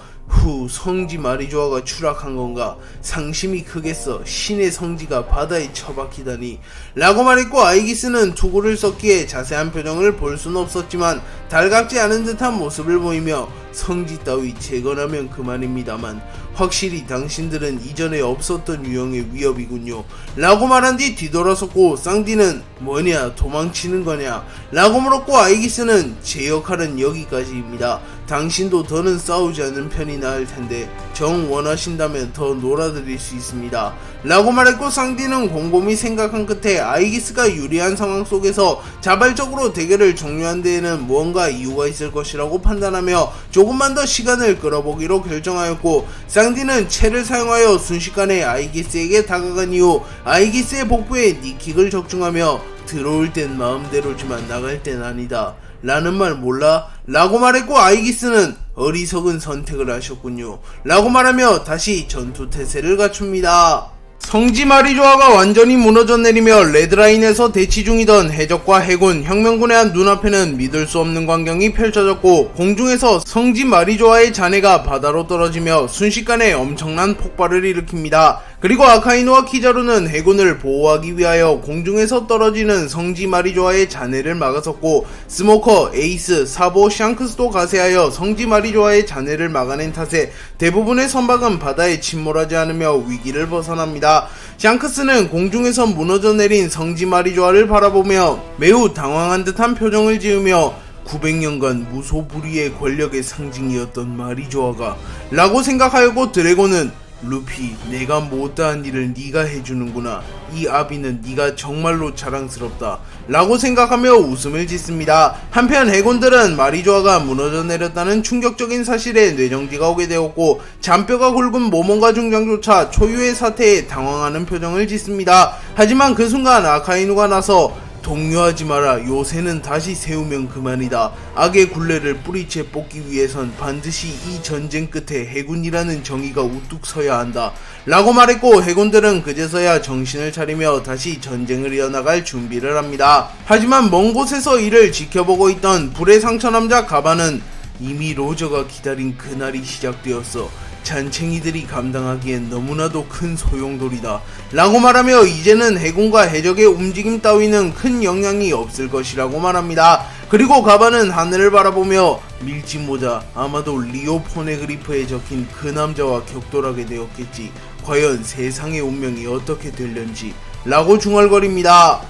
성지 마리조아가 추락한 건가? 상심이 크겠어. 신의 성지가 바다에 처박히다니. 라고 말했고, 아이기스는 투구를 썼기에 자세한 표정을 볼 순 없었지만 달갑지 않은 듯한 모습을 보이며 성지 따위 재건하면 그만입니다만 확실히 당신들은 이전에 없었던 유형의 위협이군요. 라고 말한 뒤 뒤돌아섰고, 쌍디는 뭐냐 도망치는 거냐 라고 물었고, 아이기스는 제 역할은 여기까지입니다. 당신도 더는 싸우지 않는 편이 나을 텐데 정 원하신다면 더 놀아드릴 수 있습니다. 라고 말했고, 쌍디는 곰곰이 생각한 끝에 아이기스가 유리한 상황 속에서 자발적으로 대결을 종료한 데에는 무언가 이유가 있을 것이라고 판단하며 조금만 더 시간을 끌어보기로 결정하였고, 쌍디는 채를 사용하여 순식간에 아이기스에게 다가간 이후 아이기스의 복부에 니킥을 적중하며 들어올 땐 마음대로지만 나갈 땐 아니다 라는 말 몰라? 라고 말했고, 아이기스는 어리석은 선택을 하셨군요 라고 말하며 다시 전투 태세를 갖춥니다. 성지 마리조아가 완전히 무너져 내리며 레드라인에서 대치 중이던 해적과 해군, 혁명군의 한 눈앞에는 믿을 수 없는 광경이 펼쳐졌고, 공중에서 성지 마리조아의 잔해가 바다로 떨어지며 순식간에 엄청난 폭발을 일으킵니다. 그리고 아카이누와 키자루는 해군을 보호하기 위하여 공중에서 떨어지는 성지 마리조아의 잔해를 막아섰고, 스모커, 에이스, 사보, 샹크스도 가세하여 성지 마리조아의 잔해를 막아낸 탓에 대부분의 선박은 바다에 침몰하지 않으며 위기를 벗어납니다. 샹크스는 공중에서 무너져 내린 성지 마리조아를 바라보며 매우 당황한 듯한 표정을 지으며 900년간 무소불위의 권력의 상징이었던 마리조아가 라고 생각하였고, 드래곤은 루피, 내가 못다한 일을 네가 해주는구나. 이 아비는 네가 정말로 자랑스럽다 라고 생각하며 웃음을 짓습니다. 한편 해군들은 마리조아가 무너져 내렸다는 충격적인 사실에 뇌정지가 오게 되었고, 잔뼈가 굵은 모몬가 중장조차 초유의 사태에 당황하는 표정을 짓습니다. 하지만 그 순간 아카이누가 나서 동요하지 마라. 요새는 다시 세우면 그만이다. 악의 굴레를 뿌리채 뽑기 위해선 반드시 이 전쟁 끝에 해군이라는 정의가 우뚝 서야 한다 라고 말했고, 해군들은 그제서야 정신을 차리며 다시 전쟁을 이어나갈 준비를 합니다. 하지만 먼 곳에서 이를 지켜보고 있던 불의 상처남자 가바는 이미 로저가 기다린 그날이 시작되었어. 잔챙이들이 감당하기엔 너무나도 큰 소용돌이다 라고 말하며 이제는 해군과 해적의 움직임 따위는 큰 영향이 없을 것이라고 말합니다. 그리고 가바는 하늘을 바라보며 밀짚모자, 아마도 리오 포네그리프에 적힌 그 남자와 격돌하게 되었겠지. 과연 세상의 운명이 어떻게 될련지 라고 중얼거립니다.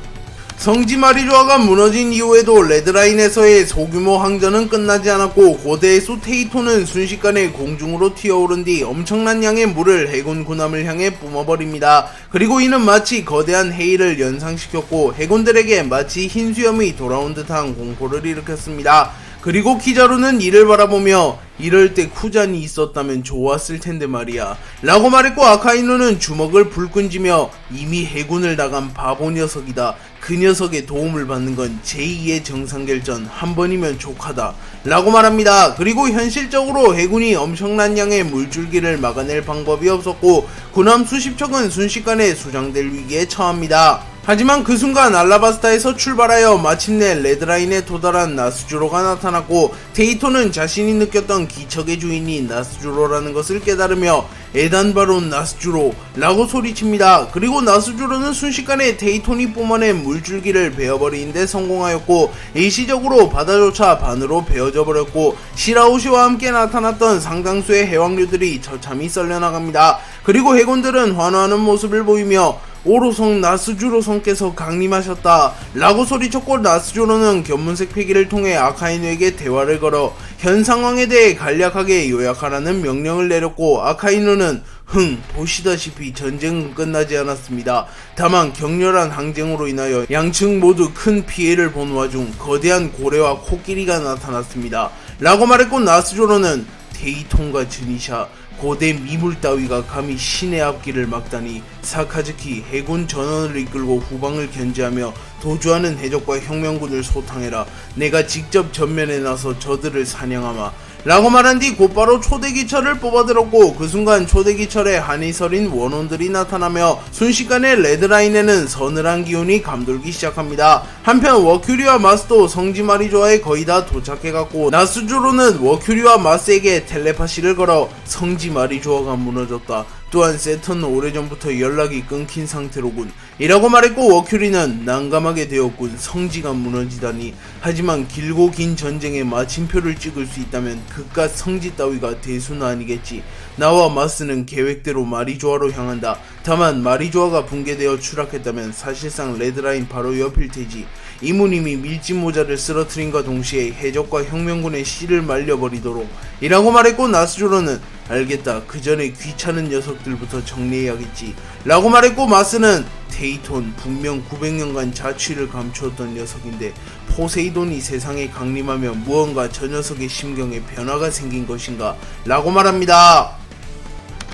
성지 마리조아가 무너진 이후에도 레드라인에서의 소규모 항전은 끝나지 않았고, 고대의 수 테이토는 순식간에 공중으로 튀어오른 뒤 엄청난 양의 물을 해군 군함을 향해 뿜어버립니다. 그리고 이는 마치 거대한 해일을 연상시켰고, 해군들에게 마치 흰 수염이 돌아온 듯한 공포를 일으켰습니다. 그리고 키자루는 이를 바라보며 이럴 때 쿠잔이 있었다면 좋았을 텐데 말이야 라고 말했고, 아카이누는 주먹을 불끈지며 이미 해군을 나간 바보 녀석이다. 그 녀석의 도움을 받는 건 제2의 정상결전 한 번이면 족하다 라고 말합니다. 그리고 현실적으로 해군이 엄청난 양의 물줄기를 막아낼 방법이 없었고, 군함 수십 척은 순식간에 수장될 위기에 처합니다. 하지만 그 순간 알라바스타에서 출발하여 마침내 레드라인에 도달한 나스주로가 나타났고, 테이토는 자신이 느꼈던 기척의 주인이 나스주로라는 것을 깨달으며 에단바론 나스주로 라고 소리칩니다. 그리고 나스주로는 순식간에 테이톤이 뿜어낸 물줄기를 베어버리는데 성공하였고, 일시적으로 바다조차 반으로 베어져 버렸고, 시라오시와 함께 나타났던 상당수의 해왕류들이 처참히 썰려나갑니다. 그리고 해군들은 환호하는 모습을 보이며 오로성 나스주로성께서 강림하셨다 라고 소리쳤고, 나스주로는 견문색 필기를 통해 아카이누에게 대화를 걸어 현 상황에 대해 간략하게 요약하라는 명령을 내렸고, 아카이누는 보시다시피 전쟁은 끝나지 않았습니다. 다만 격렬한 항쟁으로 인하여 양측 모두 큰 피해를 본 와중 거대한 고래와 코끼리가 나타났습니다 라고 말했고, 나스주로는 테이톤과 즈니샤, 고대 미물 따위가 감히 신의 앞길을 막다니. 사카즈키 해군 전원을 이끌고 후방을 견제하며 도주하는 해적과 혁명군을 소탕해라. 내가 직접 전면에 나서 저들을 사냥하마. 라고 말한 뒤 곧바로 초대기철을 뽑아들었고 그 순간 초대기철에 한이 서린 원혼들이 나타나며 순식간에 레드라인에는 서늘한 기운이 감돌기 시작합니다. 한편 워큐리와 마스도 성지 마리조아에 거의 다 도착해갔고 나스조로는 워큐리와 마스에게 텔레파시를 걸어 성지 마리조아가 무너졌다. 또한 세턴은 오래전부터 연락이 끊긴 상태로군. 이라고 말했고 워큐리는 난감하게 되었군. 성지가 무너지다니. 하지만 길고 긴 전쟁에 마침표를 찍을 수 있다면 그깟 성지 따위가 대수는 아니겠지. 나와 마스는 계획대로 마리조아로 향한다. 다만 마리조아가 붕괴되어 추락했다면 사실상 레드라인 바로 옆일 테지. 이무님이 밀짚모자를 쓰러뜨린과 동시에 해적과 혁명군의 씨를 말려버리도록 이라고 말했고 나스조로는 알겠다. 그 전에 귀찮은 녀석들부터 정리해야겠지. 라고 말했고 마스는 테이톤 분명 900년간 자취를 감추었던 녀석인데 포세이돈이 세상에 강림하면 무언가 저 녀석의 심경에 변화가 생긴 것인가? 라고 말합니다.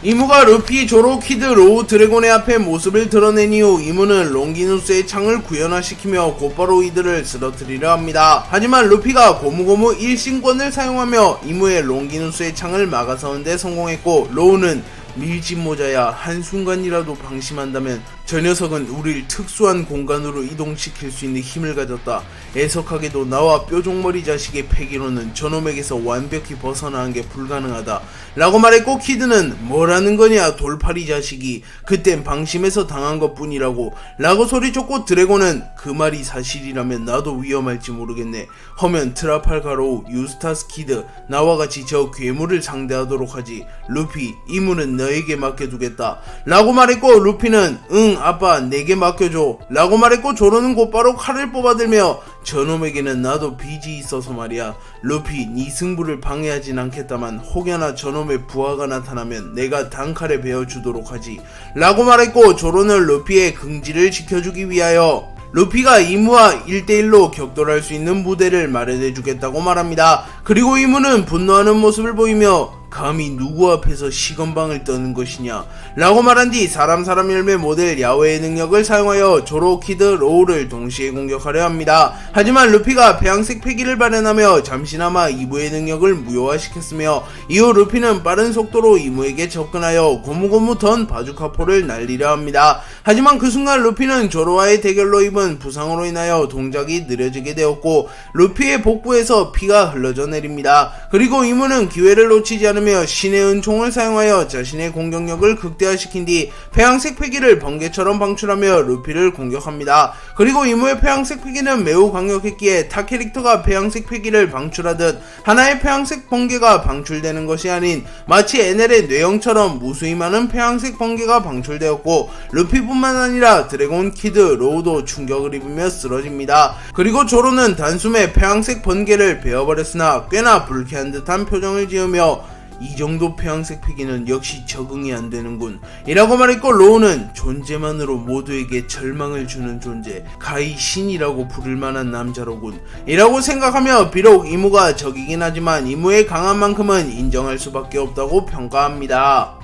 이무가 루피, 조로, 키드, 로우, 드래곤의 앞에 모습을 드러낸 이후 이무는 롱기누스의 창을 구현화시키며 곧바로 이들을 쓰러뜨리려 합니다. 하지만 루피가 고무고무 일신권을 사용하며 이무의 롱기누스의 창을 막아서는데 성공했고 로우는 밀짚모자야 한순간이라도 방심한다면 저 녀석은 우릴 특수한 공간으로 이동시킬 수 있는 힘을 가졌다. 애석하게도 나와 뾰족머리 자식의 패기로는 저놈에게서 완벽히 벗어나는 게 불가능하다. 라고 말했고 키드는 뭐라는 거냐 돌팔이 자식이 그땐 방심해서 당한 것 뿐이라고 라고 소리쳤고 드래곤은 그 말이 사실이라면 나도 위험할지 모르겠네. 허면 트라팔가로우, 유스타스 키드 나와 같이 저 괴물을 상대하도록 하지. 루피 임무는 너에게 맡겨두겠다. 라고 말했고 루피는 응 아빠 내게 맡겨줘 라고 말했고 조로는 곧바로 칼을 뽑아들며 저놈에게는 나도 빚이 있어서 말이야. 루피 네 승부를 방해하진 않겠다만 혹여나 저놈의 부하가 나타나면 내가 단칼에 베어주도록 하지. 라고 말했고 조로는 루피의 긍지를 지켜주기 위하여 루피가 이무와 1대1로 격돌할 수 있는 무대를 마련해주겠다고 말합니다. 그리고 이무는 분노하는 모습을 보이며 감히 누구 앞에서 시건방을 떠는 것이냐 라고 말한 뒤 사람 열매 모델 야외의 능력을 사용하여 조로, 키드, 로우를 동시에 공격하려 합니다. 하지만 루피가 배양색 패기를 발현하며 잠시나마 이무의 능력을 무효화시켰으며 이후 루피는 빠른 속도로 이무에게 접근하여 고무고무 던 바주카포를 날리려 합니다. 하지만 그 순간 루피는 조로와의 대결로 입은 부상으로 인하여 동작이 느려지게 되었고 루피의 복부에서 피가 흘러져 내립니다. 그리고 이무는 기회를 놓치지 않으며 신의 은총을 사용하여 자신의 공격력을 극대화시킨 뒤 폐양색 패기를 번개처럼 방출하며 루피를 공격합니다. 그리고 이무의 폐양색 패기는 매우 강력했기에 타 캐릭터가 폐양색 패기를 방출하듯 하나의 폐양색 번개가 방출되는 것이 아닌 마치 NL의 뇌형처럼 무수히 많은 폐양색 번개가 방출되었고 루피뿐만 아니라 드래곤, 키드, 로우도 충격을 입으며 쓰러집니다. 그리고 조로는 단숨에 폐양색 번개를 베어버렸으나 꽤나 불쾌한 듯한 표정을 지으며 이 정도 폐양색 패기는 역시 적응이 안되는군 이라고 말했고 로우는 존재만으로 모두에게 절망을 주는 존재 가히 신이라고 부를만한 남자로군 이라고 생각하며 비록 이무가 적이긴 하지만 이무의 강한 만큼은 인정할 수밖에 없다고 평가합니다.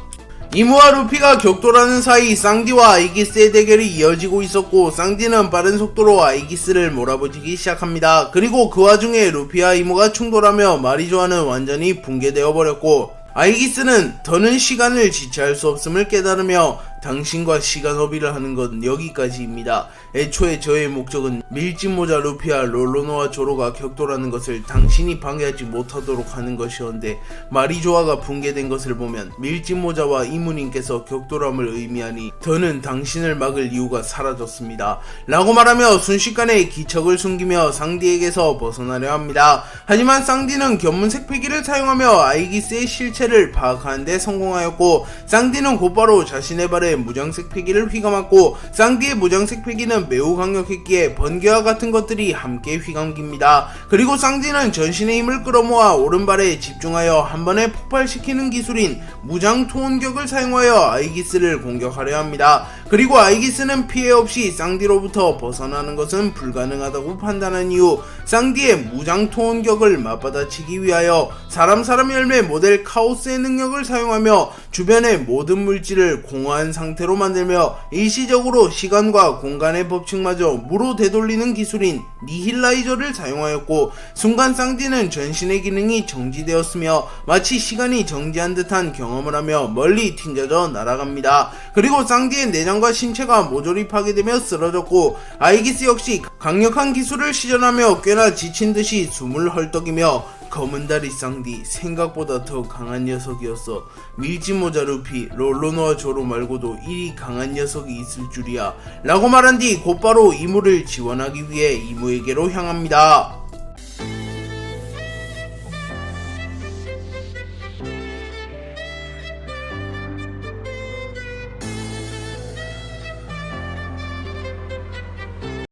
이무와 루피가 격돌하는 사이 쌍디와 아이기스의 대결이 이어지고 있었고 쌍디는 빠른 속도로 아이기스를 몰아붙이기 시작합니다. 그리고 그 와중에 루피와 이무가 충돌하며 마리조아는 완전히 붕괴되어 버렸고 아이기스는 더는 시간을 지체할 수 없음을 깨달으며 당신과 시간 허비를 하는 건 여기까지입니다. 애초에 저의 목적은 밀짚모자 루피와 롤로노와 조로가 격돌하는 것을 당신이 방해하지 못하도록 하는 것이었는데 마리조아가 붕괴된 것을 보면 밀짚모자와 이무님께서 격돌함을 의미하니 더는 당신을 막을 이유가 사라졌습니다. 라고 말하며 순식간에 기척을 숨기며 쌍디에게서 벗어나려 합니다. 하지만 쌍디는 견문색 패기를 사용하며 아이기스의 실체를 파악하는 데 성공하였고 쌍디는 곧바로 자신의 발에 무장색 패기를 휘감았고 쌍디의 무장색 패기는 매우 강력했기에 번개와 같은 것들이 함께 휘감깁니다. 그리고 쌍디는 전신의 힘을 끌어모아 오른발에 집중하여 한 번에 폭발시키는 기술인 무장 투혼격을 사용하여 아이기스를 공격하려 합니다. 그리고 아이기스는 피해 없이 쌍디로부터 벗어나는 것은 불가능하다고 판단한 이후 쌍디의 무장 투혼격을 맞받아치기 위하여 사람 열매 모델 카오스의 능력을 사용하며 주변의 모든 물질을 공허한 상태로 만들며 일시적으로 시간과 공간의 법칙마저 무로 되돌리는 기술인 니힐라이저를 사용하였고, 순간 쌍디는 전신의 기능이 정지되었으며 마치 시간이 정지한 듯한 경험을 하며 멀리 튕겨져 날아갑니다. 그리고 쌍디의 내장과 신체가 모조리 파괴되며 쓰러졌고, 아이기스 역시 강력한 기술을 시전하며 꽤나 지친 듯이 숨을 헐떡이며 검은다리 쌍디 생각보다 더 강한 녀석이었어. 밀지모자 루피 롤로노와 조로 말고도 이리 강한 녀석이 있을 줄이야 라고 말한 뒤 곧바로 이무를 지원하기 위해 이무에게로 향합니다.